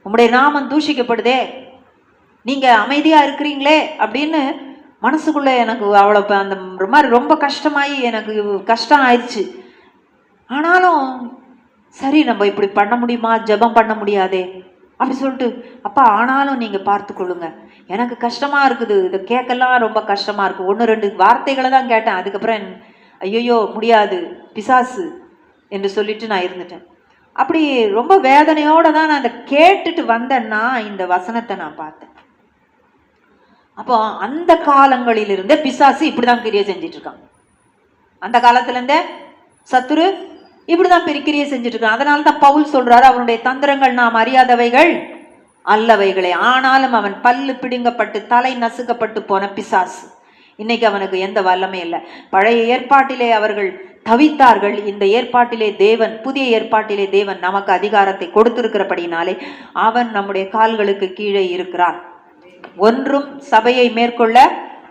உம்முடைய நாமம் தூஷிக்கப்படுதே, நீங்க அமைதியா இருக்கிறீங்களே அப்படின்னு மனசுக்குள்ள எனக்கு அவ்வளோ அந்த மாதிரி ரொம்ப கஷ்டமாயி எனக்கு கஷ்டம் ஆயிடுச்சு. ஆனாலும் சரி, நம்ம இப்படி பண்ண முடியுமா, ஜெபம் பண்ண முடியாதே அப்படி சொல்லிட்டு, அப்பா ஆனாலும் நீங்கள் பார்த்து கொள்ளுங்க, எனக்கு கஷ்டமாக இருக்குது, இதை கேட்கலாம் ரொம்ப கஷ்டமாக இருக்குது. 1-2 வார்த்தைகளை தான் கேட்டேன். அதுக்கப்புறம் ஐயோ முடியாது பிசாசு என்று சொல்லிட்டு நான் இருந்துட்டேன். அப்படி ரொம்ப வேதனையோடு தான் நான் அதை கேட்டுட்டு வந்தேன்னா இந்த வசனத்தை நான் பார்த்தேன். அப்போ அந்த காலங்களிலிருந்தே பிசாசு இப்படிதான் கிரியை செஞ்சிட்டு இருக்கான். அந்த காலத்துலேருந்தே சத்துரு இப்படிதான் கிரியை செஞ்சுட்டு இருக்கான். அதனால தான் பவுல் சொல்றாரு, அவனுடைய தந்திரங்கள் நாம் அறியாதவைகள் அல்லவைகளே, ஆனாலும் அவன் பல்லு பிடுங்கப்பட்டு தலை நசுக்கப்பட்டு போன பிசாசு. இன்னைக்கு அவனுக்கு எந்த வல்லமே இல்லை. பழைய ஏற்பாட்டிலே அவர்கள் தவித்தார்கள். இந்த ஏற்பாட்டிலே தேவன், புதிய ஏற்பாட்டிலே தேவன் நமக்கு அதிகாரத்தை கொடுத்திருக்கிறபடினாலே அவன் நம்முடைய கால்களுக்கு கீழே இருக்கிறான். ஒன்றும் சபையை மேற்கொள்ள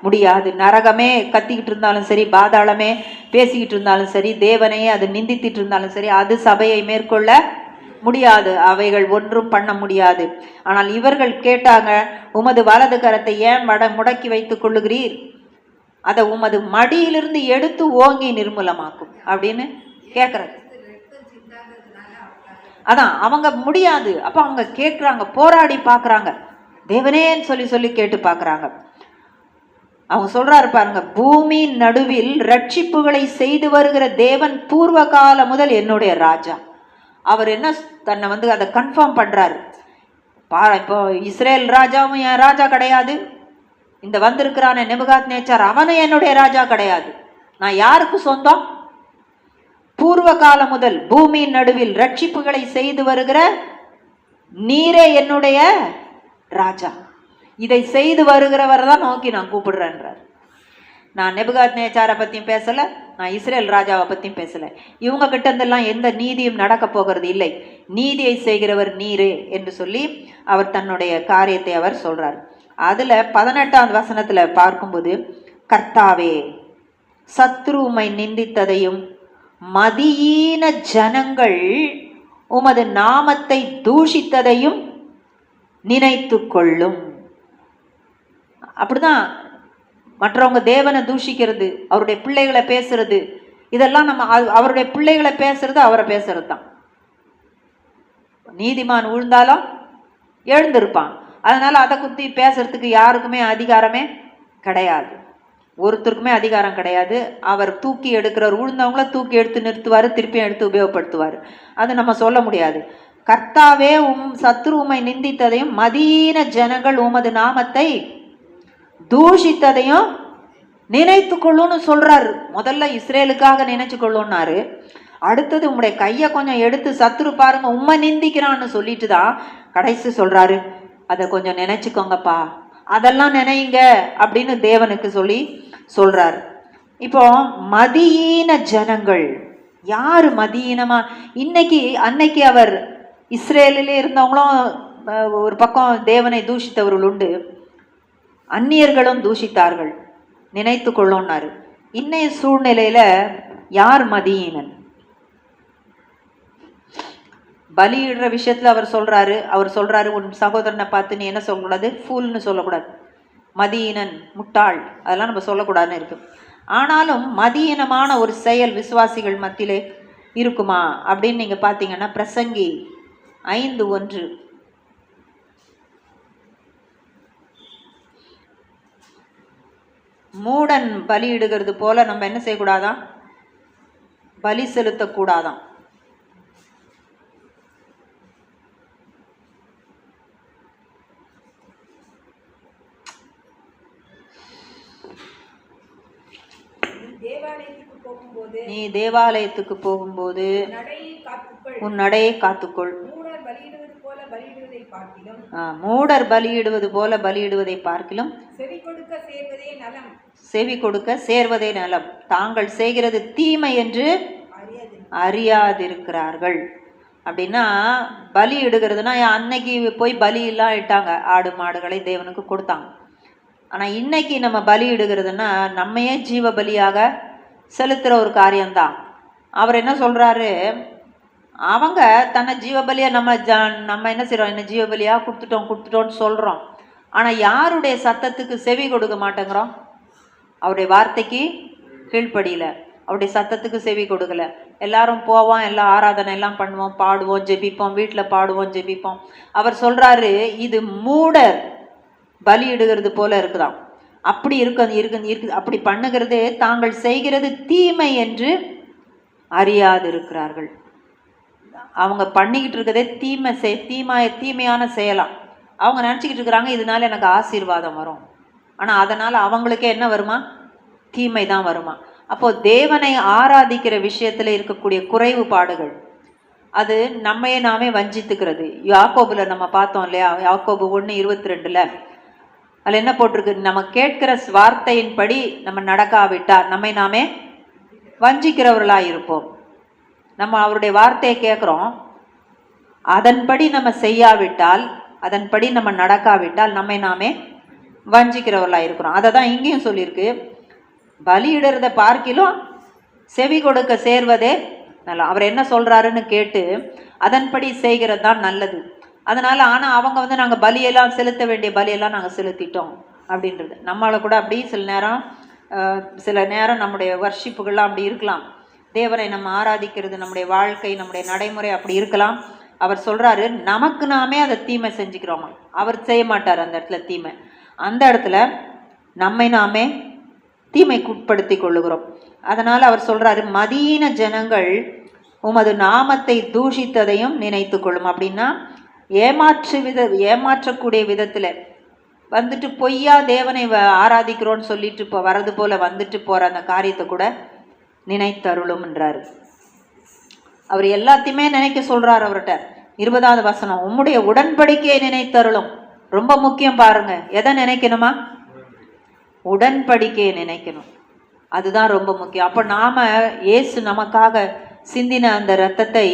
முடியாது. நரகமே கத்திக்கிட்டு இருந்தாலும் சரி, பாதாளமே பேசிக்கிட்டு இருந்தாலும் சரி, தேவனையே அது நிந்தித்துட்டு இருந்தாலும் சரி, அது சபையை மேற்கொள்ள முடியாது. அவைகள் ஒன்றும் பண்ண முடியாது. ஆனால் இவர்கள் கேட்டாங்க, உமது வலது கரத்தை ஏன் முடக்கி வைத்துக் கொள்ளுகிறீர், அதை உமது மடியிலிருந்து எடுத்து ஓங்கி நிர்மூலமாக்கும் அப்படின்னு கேட்கறது. அதான் அவங்க முடியாது. அப்ப அவங்க கேட்குறாங்க, போராடி பார்க்குறாங்க, தேவனேன்னு சொல்லி சொல்லி கேட்டு பார்க்குறாங்க. அவங்க சொல்றாரு பாருங்க, பூமியின் நடுவில் ரட்சிப்புகளை செய்து வருகிற தேவன் பூர்வ காலம் முதல் என்னுடைய ராஜா. அவர் என்ன தன்னை அதை கன்ஃபார்ம் பண்றாரு. இப்போ இஸ்ரேல் ராஜாவும் என் ராஜா கிடையாது, இந்த வந்திருக்கிறான நேபுகாத்நேச்சார் அவனும் என்னுடைய ராஜா கிடையாது. நான் யாருக்கு சொந்தம்? பூர்வ காலம் முதல் பூமியின் நடுவில் ரட்சிப்புகளை செய்து வருகிற நீரே என்னுடைய ராஜா. இதை செய்து வருகிறவர் தான் நோக்கி நான் கூப்பிடுறேன்றார். நான் நேபுகாத்நேச்சாரை பற்றியும் பேசலை, நான் இஸ்ரேல் ராஜாவை பற்றியும் பேசலை. இவங்க கிட்ட இருந்தெல்லாம் எந்த நீதியும் நடக்க போகிறது இல்லை, நீதியை செய்கிறவர் நீரே என்று சொல்லி அவர் தன்னுடைய காரியத்தை அவர் சொல்றார். அதில் 18ஆம் வசனத்தில் பார்க்கும்போது, கர்த்தாவே சத்ரு உம்மை நிந்தித்ததையும் மதியீன ஜனங்கள் உமது நாமத்தை தூஷித்ததையும் நினைத்து கொள்ளும். அப்படிதான் மற்றவங்க தேவனை தூஷிக்கிறது, அவருடைய பிள்ளைகளை பேசுறது, இதெல்லாம் நம்ம அவருடைய பிள்ளைகளை பேசுறது அவரை பேசுறது தான். நீதிமான் விழுந்தாலும் எழுந்திருப்பான். அதனால அதை குத்தி பேசுறதுக்கு யாருக்குமே அதிகாரமே கிடையாது, ஒருத்தருக்குமே அதிகாரம் கிடையாது. அவர் தூக்கி எடுக்கிறவர், விழுந்தவங்கள தூக்கி எடுத்து நிறுத்துவார், திருப்பியும் எடுத்து உபயோகப்படுத்துவார். அது நம்ம சொல்ல முடியாது. கர்த்தாவே சத்ரு உம்மை நிந்தித்ததையும் மதீன ஜனங்கள் உமது நாமத்தை தூஷித்ததையும் நினைத்து கொள்ளுன்னு சொல்றாரு. முதல்ல இஸ்ரேலுக்காக நினைச்சு கொள்ளுன்னாரு. அடுத்தது உம்முடைய கையை கொஞ்சம் எடுத்து சத்ரு பாருங்க உம்மை நிந்திக்கிறான்னு சொல்லிட்டு தான் கடைசி சொல்றாரு, அதை கொஞ்சம் நினைச்சுக்கோங்கப்பா, அதெல்லாம் நினைங்க அப்படின்னு தேவனுக்கு சொல்லி சொல்றாரு. இப்போ மதியீன ஜனங்கள் யாரு மதியீனமா? அன்னைக்கு அவர் இஸ்ரேலிலே இருந்தவங்களும் ஒரு பக்கம் தேவனை தூஷித்தவர்கள் உண்டு, அந்நியர்களும் தூஷித்தார்கள், நினைத்து கொள்ளோன்னாரு. இன்னைய சூழ்நிலையில யார் மதியீனன்? பலியிடுற விஷயத்துல அவர் சொல்றாரு உன் சகோதரனை பார்த்து நீ என்ன சொல்லக்கூடாது, ஃபூல்னு சொல்லக்கூடாது, மதியீனன் முட்டாள், அதெல்லாம் நம்ம சொல்லக்கூடாதுன்னு இருக்கு. ஆனாலும் மதியீனமான ஒரு செயல் விசுவாசிகள் மத்தியிலே இருக்குமா அப்படின்னு நீங்க பார்த்தீங்கன்னா, பிரசங்கி 5:1, மூடன் பலியிடுகிறது போல நம்ம என்ன செய்யக்கூடாதான், பலி செலுத்தக்கூடாதான். நீ தேவாலயத்துக்கு போகும்போது உன் நடையை காத்துக்கொள். மூடர் பலியிடுவது போல பலியிடுவதை பார்க்கிலும் செவி கொடுக்க சேர்வதே நலம், தாங்கள் செய்கிறது தீமை என்று அறியாதிருக்கிறார்கள். அப்படின்னா பலி இடுகிறதுனா, அன்னைக்கு போய் பலி எல்லாம் இட்டாங்க, ஆடு மாடுகளை தேவனுக்கு கொடுத்தாங்க. ஆனால் இன்னைக்கு நம்ம பலி இடுகிறதுனா நம்மையே ஜீவ பலியாக செலுத்துகிற ஒரு காரியம்தான். அவர் என்ன சொல்கிறாரு, அவங்க தன்னை ஜீவபலியா நம்ம என்ன செய்கிறோம், என்ன ஜீவபலியா கொடுத்துட்டோம்னு சொல்கிறோம். ஆனால் யாருடைய சத்தத்துக்கு செவி கொடுக்க மாட்டேங்கிறோம்? அவருடைய வார்த்தைக்கு கீழ்ப்படியில, அவருடைய சத்தத்துக்கு செவி கொடுக்கல. எல்லாரும் போவோம், எல்லாம் ஆராதனை எல்லாம் பண்ணுவோம், பாடுவோம், ஜெபிப்போம், வீட்டில் பாடுவோம், ஜெபிப்போம். அவர் சொல்றாரு, இது மூடர் பலியிடுகிறது போல இருக்குதாம். அப்படி இருக்கு அப்படி பண்ணுகிறது தாங்கள் செய்கிறது தீமை என்று அறியாது இருக்கிறார்கள். அவங்க பண்ணிக்கிட்டு இருக்கிறதே தீமையான செயலாம். அவங்க நினச்சிக்கிட்டு இருக்கிறாங்க இதனால எனக்கு ஆசீர்வாதம் வரும். ஆனால் அதனால் அவங்களுக்கே என்ன வருமா? தீமை தான் வருமா. அப்போது தேவனை ஆராதிக்கிற விஷயத்தில் இருக்கக்கூடிய குறைவுபாடுகள் அது நம்மையே நாமே வஞ்சித்துக்கிறது. யாக்கோபுல நம்ம பார்த்தோம் இல்லையா, யாக்கோபு 1:22 அதில் என்ன போட்டிருக்கு? நம்ம கேட்கிற வார்த்தையின்படி நம்ம நடக்காவிட்டால் நம்மை நாமே வஞ்சிக்கிறவர்களாக இருப்போம். நம்ம அவருடைய வார்த்தையை கேட்குறோம், அதன்படி நம்ம செய்யாவிட்டால், அதன்படி நம்ம நடக்காவிட்டால் நம்மை நாமே வஞ்சிக்கிறவர்களாக இருக்கிறோம். அதை தான் இங்கேயும் சொல்லியிருக்கு, பலியிடுறத பார்க்கிலும் செவி கொடுக்க சேர்வதே நல்லா. அவர் என்ன சொல்கிறாருன்னு கேட்டு அதன்படி செய்கிறது தான் நல்லது. அதனால் ஆனால் அவங்க நாங்கள் பலியெல்லாம் செலுத்த வேண்டிய பலியெல்லாம் நாங்கள் செலுத்திட்டோம் அப்படின்றது. நம்மளை கூட அப்படி சில நேரம் நம்முடைய வர்ஷிப்புகள்லாம் அப்படி இருக்கலாம். தேவனை நம்ம ஆராதிக்கிறது, நம்முடைய வாழ்க்கை, நம்முடைய நடைமுறை அப்படி இருக்கலாம். அவர் சொல்கிறாரு, நமக்கு நாமே அதை தீமை செஞ்சுக்கிறோமா. அவர் செய்ய மாட்டார் அந்த இடத்துல தீமை. அந்த இடத்துல நம்மை நாமே தீமைக்குட்படுத்தி கொள்ளுகிறோம். அதனால் அவர் சொல்கிறாரு, மதீன ஜனங்கள் உமது நாமத்தை தூஷித்ததையும் நினைத்து கொள்ளும். அப்படின்னா ஏமாற்றக்கூடிய விதத்தில் வந்துட்டு பொய்யா தேவனை ஆராதிக்கிறோன்னு சொல்லிட்டு இப்போ வரது போல் வந்துட்டு போகிற அந்த காரியத்தை கூட நினைத்தருளும் என்றார். அவர் எல்லாத்தையுமே நினைக்க சொல்கிறார் அவர்கிட்ட. 20வது வசனம், உம்முடைய உடன்படிக்கையை நினைத்தருளும். ரொம்ப முக்கியம் பாருங்க, எதை நினைக்கணுமா? உடன்படிக்கையை நினைக்கணும். அதுதான் ரொம்ப முக்கியம். அப்போ நாம் இயேசு நமக்காக சிந்தின அந்த இரத்தத்தை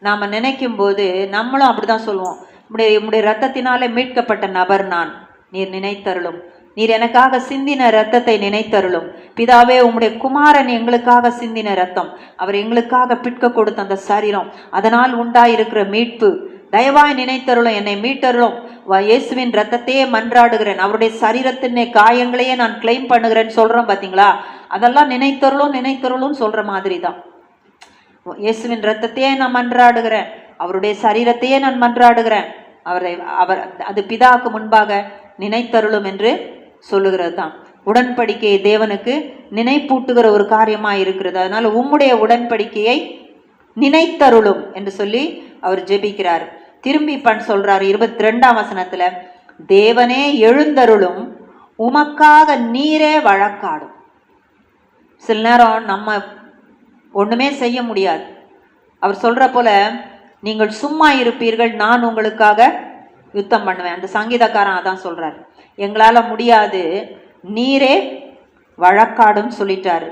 நாம் நினைக்கும் போது நம்மளும் அப்படி தான் சொல்லுவோம், உம்முடைய இரத்தத்தினாலே மீட்கப்பட்ட நபர் நான், நீர் நினைத்தருளும். நீர் எனக்காக சிந்தின இரத்தத்தை நினைத்தருளும். பிதாவே, உம்முடைய குமாரன் எங்களுக்காக சிந்தின இரத்தம், அவர் எங்களுக்காக பிட்க கொடுத்த அந்த சரீரம், அதனால் உண்டாயிருக்கிற மீட்பு தயவாய் நினைத்தருளும், என்னை மீட்டருளும். இயேசுவின் இரத்தத்தையே மன்றாடுகிறேன், அவருடைய சரீரத்தின் காயங்களையே நான் கிளைம் பண்ணுகிறேன்னு சொல்கிறோம் பார்த்தீங்களா? அதெல்லாம் நினைத்தருளும் சொல்கிற மாதிரி தான். இயேசுவின் இரத்தத்தையே நான் மன்றாடுகிறேன், அவருடைய சரீரத்தையே நான் மன்றாடுகிறேன், அவர் அது பிதாவுக்கு முன்பாக நினைத்தருளும் என்று சொல்லுகிறது தான். உடன்படிக்கையை தேவனுக்கு நினைப்பூட்டுகிற ஒரு காரியமாக இருக்கிறது. அதனால உம்முடைய உடன்படிக்கையை நினைத்தருளும் என்று சொல்லி அவர் ஜெபிக்கிறார். திரும்பி சொல்றாரு 22ஆம் வசனத்துல, தேவனே எழுந்தருளும், உமக்காக நீரே வழக்காடும். சில நேரம் நம்ம ஒண்ணுமே செய்ய முடியாது. அவர் சொல்ற போல, நீங்கள் சும்மா இருப்பீர்கள், நான் உங்களுக்காக யுத்தம் பண்ணுவேன். அந்த சங்கீதக்காரன் அதான் சொல்றாரு, எங்களால முடியாது, நீரே வழக்காடும் சொல்லிட்டாரு.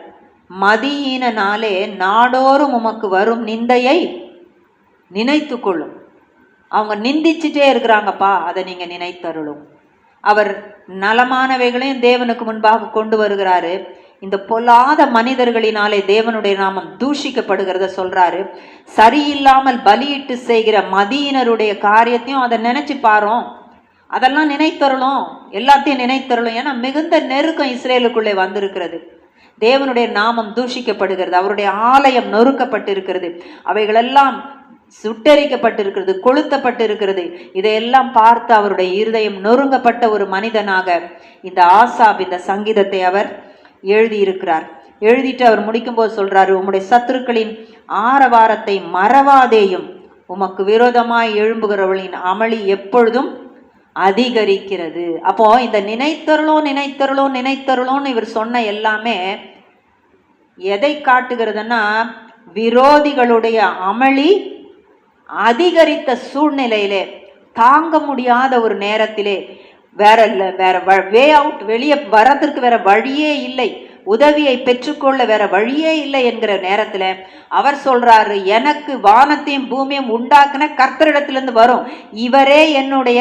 மதியினாலே நாடோறும் உமக்கு வரும் நிந்தையை நினைத்து கொள்ளும். அவங்க நிந்திச்சுட்டே இருக்கிறாங்கப்பா, அதை நீங்க நினைத்தருளும். அவர் நலமானவைகளையும் தேவனுக்கு முன்பாக கொண்டு வருகிறாரு. இந்த பொல்லாத மனிதர்களினாலே தேவனுடைய நாமம் தூஷிக்கப்படுகிறத சொல்றாரு. சரியில்லாமல் பலியிட்டு செய்கிற மதியினருடைய காரியத்தையும் அதை நினைச்சு பாரோம், அதெல்லாம் நினைத்தருளும், எல்லாத்தையும் நினைத்தருளும். ஏன்னா மிகுந்த நெருக்கம் இஸ்ரேலுக்குள்ளே வந்திருக்கிறது. தேவனுடைய நாமம் தூஷிக்கப்படுகிறது, அவருடைய ஆலயம் நொறுக்கப்பட்டு இருக்கிறது, அவைகளெல்லாம் சுட்டெரிக்கப்பட்டிருக்கிறது, கொளுத்தப்பட்டு இருக்கிறது. இதையெல்லாம் பார்த்து அவருடைய இருதயம் நொறுங்கப்பட்ட ஒரு மனிதனாக இந்த ஆசாப் இந்த சங்கீதத்தை அவர் எழுதியிருக்கிறார். எழுதிட்டு அவர் முடிக்கும் போது சொல்றாரு, உம்முடைய சத்துருக்களின் ஆரவாரத்தை மறவாதேயும், உமக்கு விரோதமாய் எழும்புகிறவர்களின் அமளி எப்பொழுதும் அதிகரிக்கிறது. அப்போ இந்த நினைத்தருளும் இவர் சொன்ன எல்லாமே எதை காட்டுகிறதுன்னா, விரோதிகளுடைய அமளி அதிகரித்த சூழ்நிலையிலே, தாங்க முடியாத ஒரு நேரத்திலே, வேற வே அவுட், வெளியே வரதற்கு வேற வழியே இல்லை, உதவியை பெற்றுக்கொள்ள வேற வழியே இல்லை என்கிற நேரத்துல அவர் சொல்றாரு, எனக்கு வானத்தையும் பூமியும் உண்டாக்குன கர்த்தரிடத்திலிருந்து வரும், இவரே என்னுடைய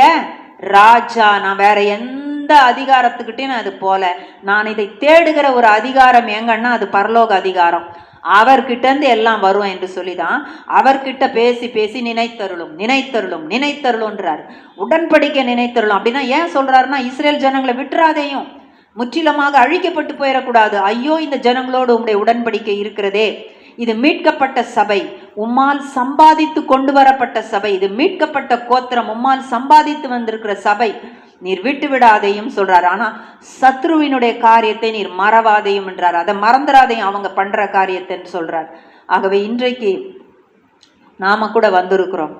ராஜா, நான் வேற எந்த அதிகாரத்துக்கிட்டே நான் அது போல, நான் இதை தேடுகிற ஒரு அதிகாரம் எங்கன்னா அது பரலோக அதிகாரம். அவர்கிட்ட இருந்து எல்லாம் வரும் என்று சொல்லிதான் அவர்கிட்ட பேசி பேசி நினைத்தருளும் நினைத்தருளும் நினைத்தருளும்ன்றார். உடன்படிக்கை நினைத்தருளும் அப்படின்னா ஏன் சொல்றாருன்னா, இஸ்ரேல் ஜனங்களை விட்டுறாதையும், முற்றிலுமாக அழிக்கப்பட்டு போயிடக்கூடாது. ஐயோ, இந்த ஜனங்களோடு உம்முடைய உடன்படிக்கை இருக்கிறதே, இது மீட்கப்பட்ட சபை, உம்மால் சம்பாதித்து கொண்டு வரப்பட்ட சபை, இது மீட்கப்பட்ட கோத்திரம், உம்மால் சம்பாதித்து வந்திருக்கிற சபை, நீர் விட்டு விடாதையும் சொல்றாரு. ஆனா சத்ருவினுடைய காரியத்தை நீர் மறவாதையும் என்றார். அதை மறந்துடாதையும் அவங்க பண்ற காரியத்தைன்னு சொல்றார். ஆகவே இன்றைக்கு நாம கூட வந்திருக்கிறோம்,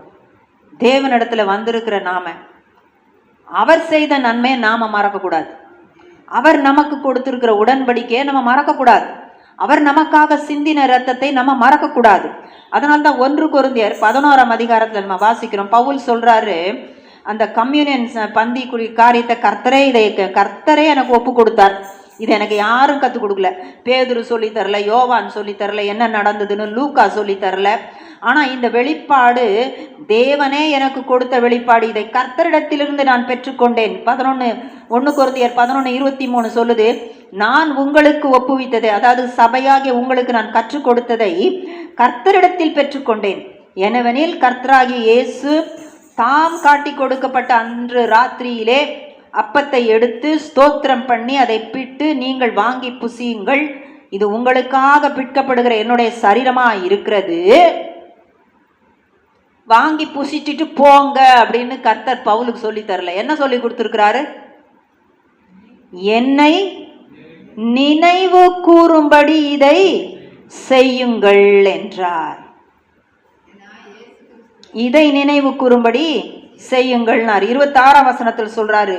தேவனிடத்துல வந்திருக்கிற நாம அவர் செய்த நன்மையை நாம மறக்க கூடாது. அவர் நமக்கு கொடுத்திருக்கிற உடன்படிக்கையை நம்ம மறக்க கூடாது. அவர் நமக்காக சிந்தின ரத்தத்தை நம்ம மறக்க கூடாது. அதனால்தான் 1 கொரிந்தியர் 11ஆம் அதிகாரத்துல நம்ம வாசிக்கிறோம். பவுல் சொல்றாரு, அந்த கம்யூனியன் பந்தி காரியத்தை கர்த்தரே எனக்கு ஒப்பு கொடுத்தார். இது எனக்கு யாரும் கற்றுக் கொடுக்கல. பேதுரு சொல்லி தரல, யோவான் சொல்லி தரல, என்ன நடந்ததுன்னு லூக்கா சொல்லி தரல. ஆனா இந்த வெளிப்பாடு தேவனே எனக்கு கொடுத்த வெளிப்பாடு. இதை கர்த்தரிடத்திலிருந்து நான் பெற்றுக்கொண்டேன். 1 கொரிந்தியர் 11:23 சொல்லுது, நான் உங்களுக்கு ஒப்புவித்ததை, அதாவது சபையாகிய உங்களுக்கு நான் கற்றுக் கொடுத்ததை கர்த்தரிடத்தில் பெற்றுக்கொண்டேன். எனவெனில் கர்த்தராகிய இயேசு தாம் காட்டி கொடுக்கப்பட்ட அன்று ராத்திரியிலே அப்பத்தை எடுத்து ஸ்தோத்திரம் பண்ணி அதை பிட்டு, நீங்கள் வாங்கி புசியுங்கள், இது உங்களுக்காக பிற்கப்படுகிற என்னுடைய சரீரமா இருக்கிறது, வாங்கி புசிச்சுட்டு போங்க அப்படின்னு கர்த்தர் பவுலுக்கு சொல்லி தரல. என்ன சொல்லி கொடுத்திருக்கிறாரு? என்னை நினைவு கூறும்படி இதை செய்யுங்கள் என்றார். இதை நினைவு கூறும்படி செய்யுங்கள்னார். 26ஆம் வசனத்தில் சொல்றாரு,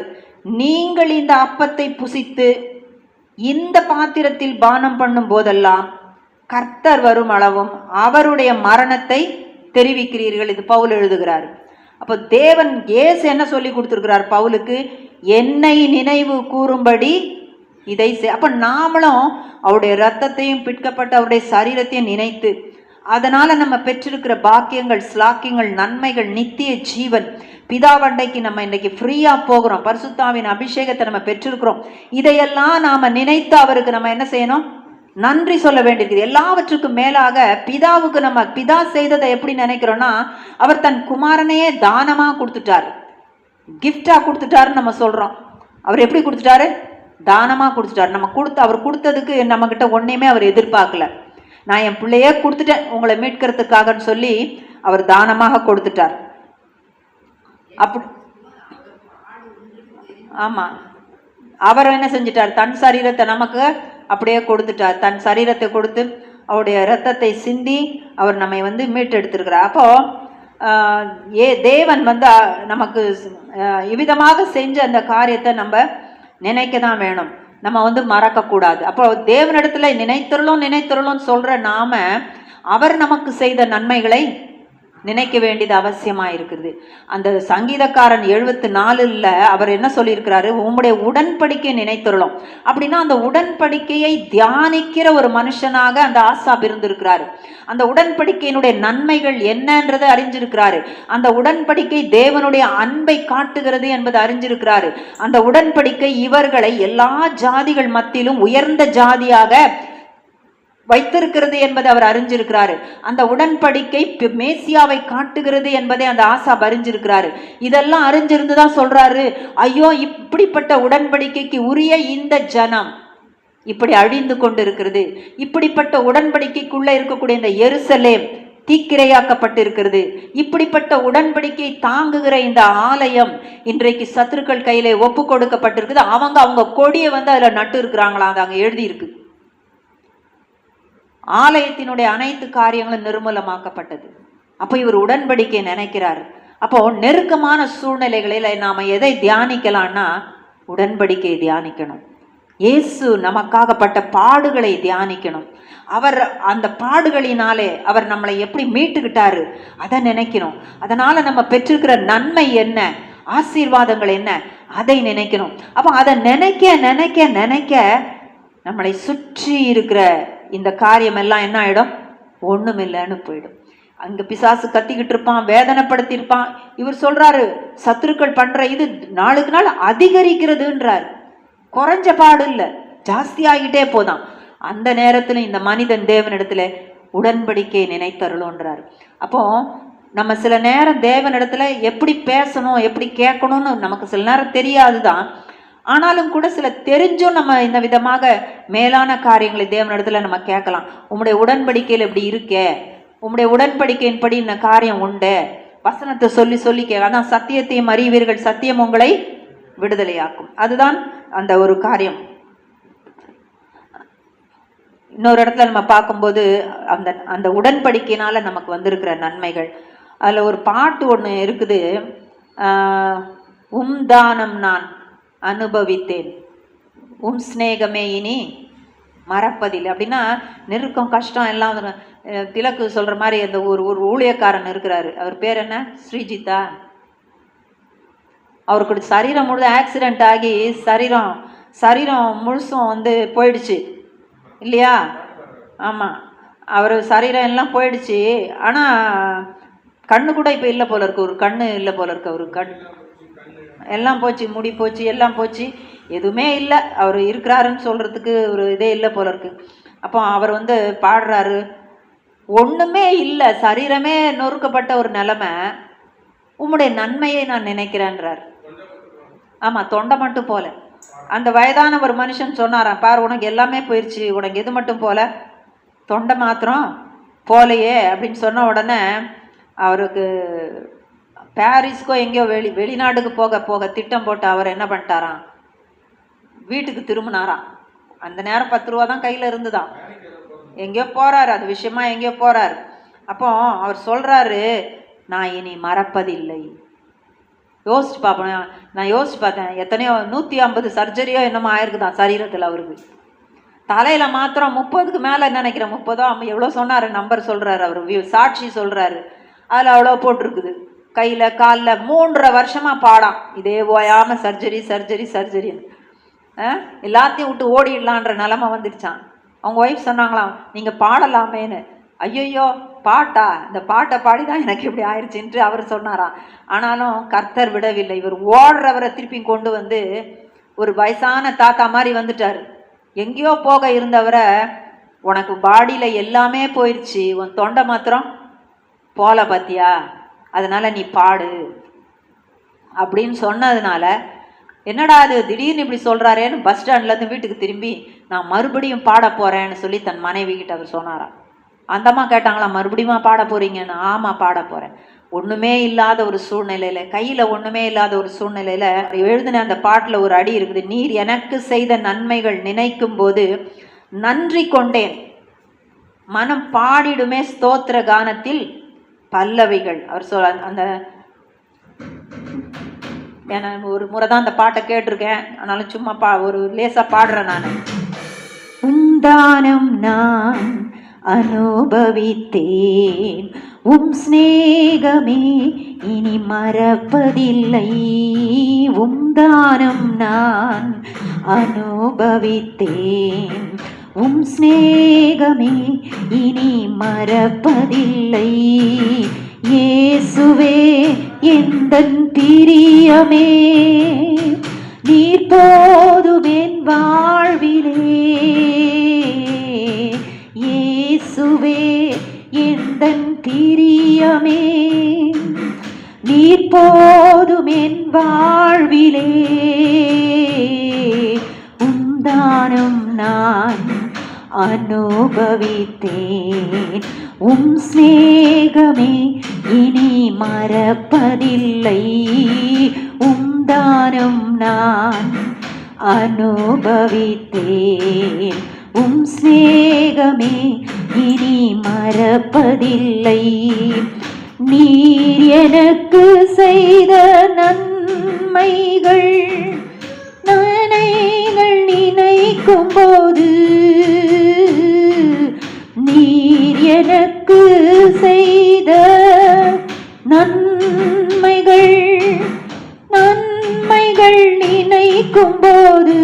நீங்கள் இந்த அப்பத்தை புசித்து இந்த பாத்திரத்தில் பானம் பண்ணும் போதெல்லாம் கர்த்தர் வரும் அளவும் அவருடைய மரணத்தை தெரிவிக்கிறீர்கள். இது பவுல் எழுதுகிறார். அப்போ தேவன் இயேசு என்ன சொல்லி கொடுத்திருக்கிறார் பவுலுக்கு? என்னை நினைவு கூறும்படி இதை அப்ப நாமளும் அவருடைய ரத்தத்தையும் பிற்கப்பட்ட அவருடைய சரீரத்தையும் நினைத்து, அதனால நம்ம பெற்றிருக்கிற பாக்கியங்கள், ஸ்லாக்கியங்கள், நன்மைகள், நித்திய ஜீவன், பிதாவண்டைக்கு நம்ம இன்னைக்கு ஃப்ரீயா போகிறோம், பரிசுத்தாவின் அபிஷேகத்தை நம்ம பெற்றிருக்கிறோம். இதையெல்லாம் நாம நினைத்து அவருக்கு நம்ம என்ன செய்யணும்? நன்றி சொல்ல வேண்டியிருக்குது. எல்லாவற்றுக்கும் மேலாக பிதாவுக்கு நம்ம பிதா செய்ததை எப்படி நினைக்கிறோம்னா, அவர் தன் குமாரனையே தானமா கொடுத்துட்டார், கிஃப்டா கொடுத்துட்டாருன்னு நம்ம சொல்றோம். அவர் எப்படி கொடுத்துட்டாரு? தானமா கொடுத்துட்டாரு. நம்ம அவர் கொடுத்ததுக்கு நம்ம கிட்ட ஒன்னையுமே அவர் எதிர்பார்க்கல. நான் என் பிள்ளையே கொடுத்துட்டேன் உங்களை மீட்கிறதுக்காகன்னு சொல்லி அவர் தானமாக கொடுத்துட்டார். அப்படி ஆமா, அவர் என்ன செஞ்சிட்டார்? தன் சரீரத்தை நமக்கு அப்படியே கொடுத்துட்டார். தன் சரீரத்தை கொடுத்து அவருடைய இரத்தத்தை சிந்தி அவர் நம்மை மீட்டெடுத்திருக்கிறார். அப்போ தேவன் நமக்கு இவ்விதமாக செஞ்ச அந்த காரியத்தை நம்ம நினைக்க தான் வேணும், நம்ம மறக்கக்கூடாது. அப்போ தேவனிடத்துல நினைத்தருளும் சொல்ற நாம அவர் நமக்கு செய்த நன்மைகளை நினைக்க வேண்டியது அவசியமா இருக்குது. அந்த சங்கீதக்காரன் 74ல் அவர் என்ன சொல்லியிருக்கிறாரு? உம்முடைய உடன்படிக்கை நினைத்தருளும். அப்படின்னா அந்த உடன்படிக்கையை தியானிக்கிற ஒரு மனுஷனாக அந்த ஆசாப் இருந்திருக்கிறாரு. அந்த உடன்படிக்கையினுடைய நன்மைகள் என்னன்றதை அறிஞ்சிருக்கிறாரு. அந்த உடன்படிக்கை தேவனுடைய அன்பை காட்டுகிறது என்பது அறிஞ்சிருக்கிறாரு. அந்த உடன்படிக்கை இவர்களை எல்லா ஜாதிகள் மத்தியிலும் உயர்ந்த ஜாதியாக வைத்திருக்கிறது என்பதை அவர் அறிஞ்சிருக்கிறாரு. அந்த உடன்படிக்கை மேசியாவை காட்டுகிறது என்பதை அந்த ஆசாப் அறிஞ்சிருக்கிறாரு. இதெல்லாம் அறிஞ்சிருந்துதான் சொல்றாரு, ஐயோ இப்படிப்பட்ட உடன்படிக்கைக்கு உரிய இந்த ஜனம் இப்படி அழிந்து கொண்டிருக்கிறது, இப்படிப்பட்ட உடன்படிக்கைக்குள்ள இருக்கக்கூடிய இந்த எருசலேம் தீக்கிரையாக்கப்பட்டிருக்கிறது, இப்படிப்பட்ட உடன்படிக்கை தாங்குகிற இந்த ஆலயம் இன்றைக்கு சத்துருக்கள் கையில ஒப்பு கொடுக்கப்பட்டிருக்குது. அவங்க கொடியை அதுல நட்டு இருக்கிறாங்களா, அது அங்க எழுதி இருக்கு. ஆலயத்தினுடைய அனைத்து காரியங்களும் நிர்மூலமாக்கப்பட்டது. அப்போ இவர் உடன்படிக்கை நினைக்கிறார். அப்போ நெருக்கமான சூழ்நிலைகளில் நாம எதை தியானிக்கலாம்னா உடன்படிக்கையை தியானிக்கணும். இயேசு நமக்காகப்பட்ட பாடுகளை தியானிக்கணும். அவர் அந்த பாடுகளினாலே அவர் நம்மளை எப்படி மீட்டுக்கிட்டாரு அதை நினைக்கணும். அதனால நம்ம பெற்றிருக்கிற நன்மை என்ன, ஆசீர்வாதங்கள் என்ன, அதை நினைக்கணும். அப்போ அதை நினைக்க நினைக்க நினைக்க நம்மளை சுற்றி இருக்கிற இந்த காரியம் எல்லாம் என்ன ஆயிடும்? ஒண்ணுமில்லைன்னு போயிடும். அங்க பிசாசு கத்திக்கிட்டு இருப்பான், வேதனைப்படுத்தியிருப்பான். இவர் சொல்றாரு, சத்துருக்கள் பண்ற இது நாளுக்கு நாள் அதிகரிக்கிறதுன்றார். குறைஞ்ச பாடு இல்லை, ஜாஸ்தி ஆகிட்டே போதான். அந்த நேரத்தில் இந்த மனிதன் தேவனிடத்துல உடன்படிக்கை நினைத்தருளோன்றார். அப்போ நம்ம சில நேரம் தேவனிடத்துல எப்படி பேசணும், எப்படி கேட்கணும்னு நமக்கு சில நேரம் தெரியாதுதான். ஆனாலும் கூட சில தெரிஞ்சும் நம்ம இந்த விதமாக மேலான காரியங்களை தேவனிடத்துல நம்ம கேட்கலாம். உம்முடைய உடன்படிக்கையில் இப்படி இருக்கே, உம்முடைய உடன்படிக்கையின்படி இந்த காரியம் உண்டு, வசனத்தை சொல்லி சொல்லி கேட்க. அதான் சத்தியத்தையும் அறிவீர்கள், சத்தியம் உங்களை விடுதலையாக்கும். அதுதான் அந்த ஒரு காரியம். இன்னொரு இடத்துல நம்ம பார்க்கும்போது அந்த அந்த உடன்படிக்கையினால நமக்கு வந்திருக்கிற நன்மைகள், அதில் ஒரு பாட்டு ஒன்று இருக்குது. தானம் நான் அனுபவித்தேன், ஸ்நேகமே இனி மறப்பதில்லை. அப்படின்னா நெருக்கம் கஷ்டம் எல்லாம் திலக்கு சொல்கிற மாதிரி அந்த ஒரு ஊழியக்காரன் இருக்கிறாரு. அவர் பேர் என்ன, ஸ்ரீஜித்தா. அவருக்கு சரீரம் முழுது ஆக்சிடெண்ட் ஆகி சரீரம் முழுசும் போயிடுச்சு இல்லையா? ஆமாம், அவர் சரீரம் எல்லாம் போயிடுச்சு. ஆனால் கண்ணு கூட இப்போ இல்லை போல இருக்கு, ஒரு கண்ணு இல்லை போல இருக்கு. அவரு கண் எல்லாம் போச்சு, முடி போச்சு, எல்லாம் போச்சு, எதுவுமே இல்லை. அவர் இருக்கிறாருன்னு சொல்கிறதுக்கு ஒரு இதே இல்லை போல இருக்கு. அப்போ அவர் பாடுறாரு, ஒன்றுமே இல்லை, சரீரமே நொறுக்கப்பட்ட ஒரு நிலைமை, உம்முடைய நன்மையை நான் நினைக்கிறேன்றார். ஆமாம், தொண்டை மட்டும் போல. அந்த வயதான ஒரு மனுஷன் சொன்னாராம், பார் உனக்கு எல்லாமே போயிடுச்சு, உனக்கு எது மட்டும் போல, தொண்டை மாத்திரம் போலையே அப்படின்னு சொன்ன உடனே அவருக்கு பாரிஸ்க்கோ எங்கேயோ வெளிநாட்டுக்கு போக திட்டம் போட்டு அவர் என்ன பண்ணிட்டாராம், வீட்டுக்கு திரும்பினாராம். அந்த நேரம் 10 ரூபா தான் கையில் இருந்துதான். எங்கேயோ போகிறாரு, அது விஷயமா எங்கேயோ போகிறாரு. அப்போ அவர் சொல்கிறாரு, நான் இனி மறப்பதில்லை. யோசிச்சு பார்ப்பேன், நான் யோசிச்சு பார்த்தேன், எத்தனையோ 150 சர்ஜரியோ என்னமோ ஆயிருக்குதான் சரீரத்தில் அவருக்கு. தலையில் மாத்திரம் 30க்கு மேலே நினைக்கிறேன், 30 எவ்வளோ சொன்னார், நம்பர் சொல்கிறாரு அவர், சாட்சி சொல்கிறாரு. அதில் அவ்வளோ போட்டிருக்குது. கையில் காலில் 3.5 வருஷமாக பாடாம், இதே ஓயாமல் சர்ஜரின்னு எல்லாத்தையும் விட்டு ஓடிடலான்ற நிலமை வந்துடுச்சான். அவங்க ஒய்ஃப் சொன்னாங்களாம், நீங்கள் பாடலாமேன்னு. ஐயோ பாட்டா, இந்த பாட்டை பாடி தான் எனக்கு இப்படி ஆயிடுச்சுன்ட்டு அவர் சொன்னாராம். ஆனாலும் கர்த்தர் விடவில்லை. இவர் ஓடுறவரை திருப்பி கொண்டு ஒரு வயசான தாத்தா மாதிரி வந்துட்டார். எங்கேயோ போக இருந்தவரை, உனக்கு பாடியில் எல்லாமே போயிடுச்சு, உன் தொண்டை மாத்திரம் போல பார்த்தியா, அதனால நீ பாடு அப்படின்னு சொன்னதுனால, என்னடா அது திடீர்னு இப்படி சொல்கிறாரேன்னு பஸ் ஸ்டாண்ட்லேருந்து வீட்டுக்கு திரும்பி நான் மறுபடியும் பாட போகிறேன்னு சொல்லி தன் மனைவி கிட்ட அவர் சொன்னாராம். அந்தம்மா கேட்டாங்களா, மறுபடியும் பாட போகிறீங்கன்னு? ஆமாம், பாட போகிறேன். ஒன்றுமே இல்லாத ஒரு சூழ்நிலையில், கையில் ஒன்றுமே இல்லாத ஒரு சூழ்நிலையில் எழுதின அந்த பாட்டில் ஒரு அடி இருக்குது. நீர் எனக்கு செய்த நன்மைகள் நினைக்கும் போது நன்றி கொண்டேன், மனம் பாடிடுமே ஸ்தோத்திர கானத்தில் பல்லவிகள். அவர் அந்த ஏன்னா ஒரு முறை தான் அந்த பாட்டை கேட்டிருக்கேன், ஆனாலும் சும்மா ஒரு லேசாக பாடுறேன் நான். உந்தானம் நான் அனுபவித்தேன், ஸ்நேகமே இனி மறப்பதில்லை. தானம் நான் அனுபவித்தேன், ஸ்நேகமே இனி மறப்பதில்லை. இயேசுவே எந்தன் பிரியமே, நீர் போதுமென் வாழ்விலே. இயேசுவே எந்தன் பிரியமே, நீர் போதுமென் வாழ்விலே. தானம் நான் அனுபவித்தேன், ஸ்நேகமே இனி மறப்பதில்லை. தானம் நான் அனுபவித்தேன், ஸ்நேகமே இனி மறப்பதில்லை. நீர் எனக்கு செய்த நன்மைகள் நினைக்கும் போது, நீர் எனக்கு செய்த நன்மைகள் நினைக்கும் போது,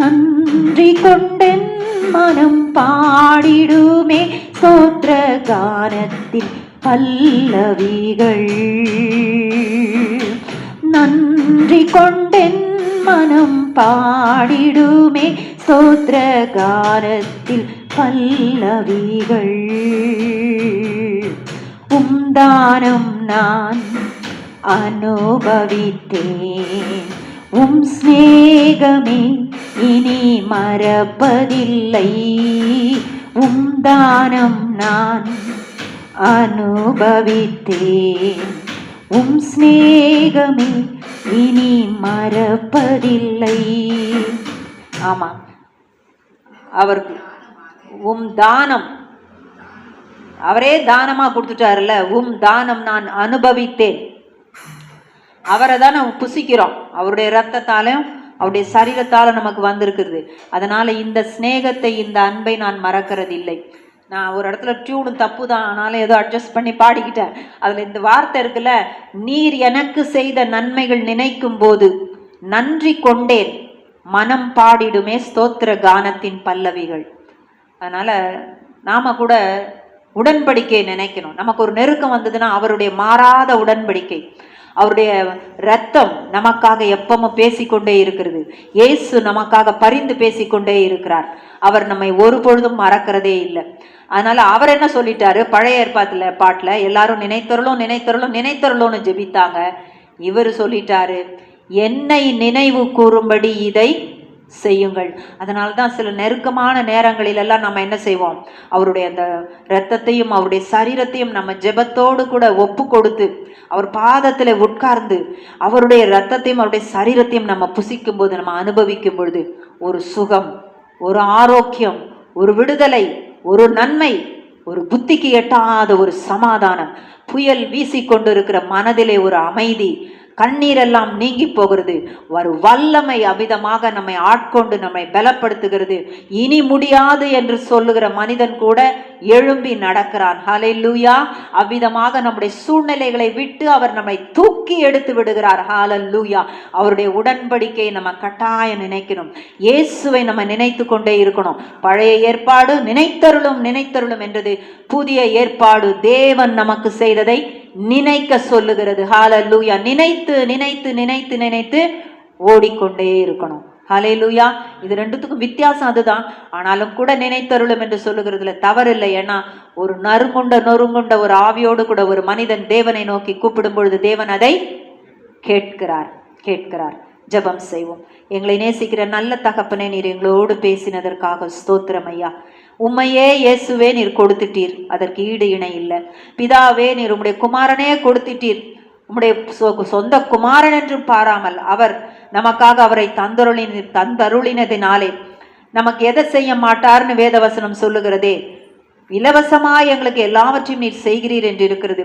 நன்றி கொண்டன் மனம் பாடிடுமே ஸ்தோத்திர கானத்தில் பல்லவிகள். நன்றி கொண்டன் மனம் பாடிடுமே ஸ்தோத்திர கானத்தில் பல்லவிகள். தானம் நான் அனுபவித்தேன், சிநேகமே இனி மறப்பதில்லை. தானம் நான் அனுபவித்தேன், சிநேகமே இனி மறப்பதில்லை. ஆமா, அவருக்கு தானம் அவரே தானமா கொடுத்துட்டாருல்ல. தானம் நான் அனுபவித்தேன். அவரை தான் நம்ம புசிக்கிறோம். அவருடைய ரத்தத்தாலும் அவருடைய சரீரத்தாலும் நமக்கு வந்திருக்கிறது. அதனால இந்த ஸ்நேகத்தை, இந்த அன்பை நான் மறக்கிறது இல்லை. நான் ஒரு இடத்துல டியூனு தப்பு தான், ஆனாலும் ஏதோ அட்ஜஸ்ட் பண்ணி பாடிக்கிட்டேன். அதுல இந்த வார்த்தை இருக்குல்ல, நீர் எனக்கு செய்த நன்மைகள் நினைக்கும் போது நன்றி கொண்டேன், மனம் பாடிடுமே ஸ்தோத்திர கானத்தின் பல்லவிகள். அதனால நாம கூட உடன்படிக்கை நினைக்கணும். நமக்கு ஒரு நெருக்கம் வந்ததுன்னா அவருடைய மாறாத உடன்படிக்கை, அவருடைய ரத்தம் நமக்காக எப்பவும் பேசிக்கொண்டே இருக்கிறது. இயேசு நமக்காக பரிந்து பேசிக்கொண்டே இருக்கிறார். அவர் நம்மை ஒரு பொழுதும் மறக்கிறதே இல்லை. அதனால அவர் என்ன சொல்லிட்டாரு, பழைய பாட்டுல எல்லாரும் நினைத்தருளும் நினைத்தருளும் நினைத்தருளும்னு ஜெபித்தாங்க. இவர் சொல்லிட்டாரு, என்னை நினைவு கூறும்படி இதை செய்யுங்கள். அதனால்தான் சில நெருக்கமான நேரங்களிலெல்லாம் நம்ம என்ன செய்வோம், அவருடைய அந்த இரத்தத்தையும் அவருடைய சரீரத்தையும் நம்ம ஜெபத்தோடு கூட ஒப்பு கொடுத்து அவர் பாதத்துல உட்கார்ந்து அவருடைய இரத்தத்தையும் அவருடைய சரீரத்தையும் நம்ம புசிக்கும் போது, நம்ம அனுபவிக்கும் பொழுது ஒரு சுகம், ஒரு ஆரோக்கியம், ஒரு விடுதலை, ஒரு நன்மை, ஒரு புத்திக்கு எட்டாத ஒரு சமாதானம், புயல் வீசிக்கொண்டிருக்கிற மனதிலே ஒரு அமைதி, கண்ணீரெல்லாம் நீங்கி போகிறது. ஒரு வல்லமை அவிதமாக நம்மை ஆட்கொண்டு நம்மை பலப்படுத்துகிறது. இனி முடியாது என்று சொல்லுகிற மனிதன் கூட எழும்பி நடக்கிறான். ஹல்லேலூயா. அவ்விதமாக நம்முடைய சூழ்நிலைகளை விட்டு அவர் நம்மை தூக்கி எடுத்து விடுகிறார். ஹல்லேலூயா. அவருடைய உடன்படிக்கையை நம்ம கட்டாயம் நினைக்கணும். இயேசுவை நம்ம நினைத்து கொண்டே இருக்கணும். பழைய ஏற்பாடு நினைத்தருளும் நினைத்தருளும் என்றது. புதிய ஏற்பாடு தேவன் நமக்கு செய்ததை நினைக்க சொல்லுகிறது. ஹல்லேலூயா. நினைத்து நினைத்து நினைத்து நினைத்து ஓடிக்கொண்டே இருக்கணும். ஹல்லேலூயா. இது ரெண்டுத்துக்கும் வித்தியாசம் அதுதான். ஆனாலும் கூட நினைத்தருளும் என்று சொல்லுகிறதுல தவறில்லை. ஏன்னா ஒரு நொறுங்குண்ட ஒரு ஆவியோடு கூட ஒரு மனிதன் தேவனை நோக்கி கூப்பிடும் பொழுது தேவன் அதை கேட்கிறார். ஜெபம் செய்வோம். எங்களை நேசிக்கிற நல்ல தகப்பனே, நீர் எங்களோடு பேசினதற்காக ஸ்தோத்திரம் ஐயா. உம்மையே இயேசுவே நீர் கொடுத்துட்டீர், அதற்கு ஈடு இணை இல்லை. பிதாவே, நீர் உம்முடைய குமாரனே கொடுத்துட்டீர். உம்முடைய சொந்த குமாரன் என்று பாராமல் அவர் நமக்காக அவரை தந்தருளினதினாலே நமக்கு எதை செய்ய மாட்டார்னு வேதவசனம் சொல்லுகிறதே. இலவசமாய் எங்களுக்கு எல்லாவற்றையும் நீர் செய்கிறீர் என்று இருக்கிறது.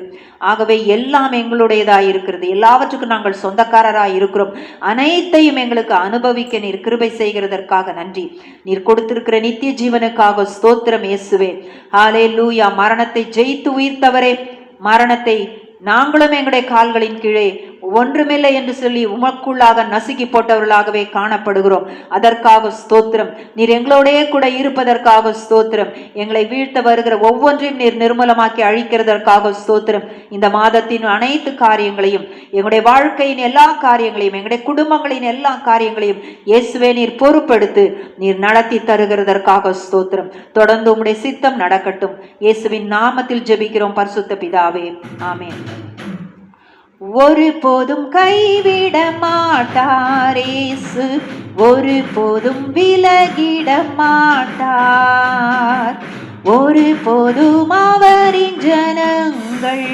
ஆகவே எல்லாம் எங்களுடையதாய் இருக்கிறது. எல்லாவற்றுக்கும் நாங்கள் சொந்தக்காரராய் இருக்கிறோம். அனைத்தையும் எங்களுக்கு அனுபவிக்க நீர் கிருபை செய்கிறதற்காக நன்றி. நீர் கொடுத்திருக்கிற நித்திய ஜீவனுக்காக ஸ்தோத்திரம் இயேசுவே. ஹல்லேலூயா. மரணத்தை ஜெயித்து உயிர்த்தவரே, மரணத்தை நாங்களும் எங்களுடைய கால்களின் கீழே ஒன்றுமில்லை என்று சொல்லி உமக்குள்ளாக நசுக்கி போட்டவர்களாகவே காணப்படுகிறோம். அதற்காக ஸ்தோத்திரம். நீர் எங்களோடே கூட இருப்பதற்காக ஸ்தோத்திரம். எங்களை வீழ்த்த வருகிற ஒவ்வொன்றையும் நீர் நிர்மூலமாக்கி அழிக்கிறதற்காக ஸ்தோத்திரம். இந்த மாதத்தின் அனைத்து காரியங்களையும், எங்களுடைய வாழ்க்கையின் எல்லா காரியங்களையும், எங்களுடைய குடும்பங்களின் எல்லா காரியங்களையும் இயேசுவே நீர் பொறுப்பெடுத்து நீர் நடத்தி தருகிறதற்காக ஸ்தோத்திரம். தொடர்ந்து உம்முடைய சித்தம் நடக்கட்டும். இயேசுவின் நாமத்தில் ஜெபிக்கிறோம் பரிசுத்த பிதாவே, ஆமென். ஒரு போதும் கைவிட மாட்டார் இயேசு, ஒரு போதும் விலகிட மாட்டார். ஒரு போதும் அவரின் ஜனங்கள்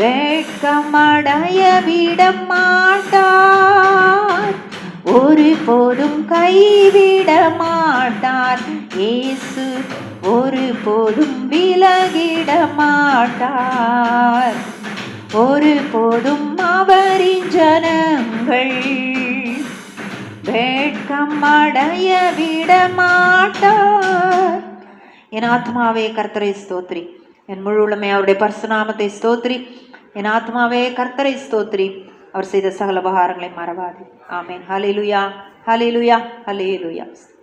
வெட்கமடைய விட மாட்டார். ஒரு போதும் கைவிட மாட்டார் இயேசு, ஒரு போதும் விலகிட மாட்டார். ஒரு போதும் அவரின் ஜனங்கள் வெட்கமடைய விட மாட்டார். என் ஆத்மாவே கர்த்தரை ஸ்தோத்ரி, என் முழு உள்ளமே அவருடைய பரிசுநாமத்தை ஸ்தோத்ரி. என் ஆத்மாவே கர்த்தரை ஸ்தோத்ரி, அவர் செய்த சகல உபகாரங்களை மறவாது. ஆமென். ஹல்லேலூயா, ஹல்லேலூயா, ஹல்லேலூயா.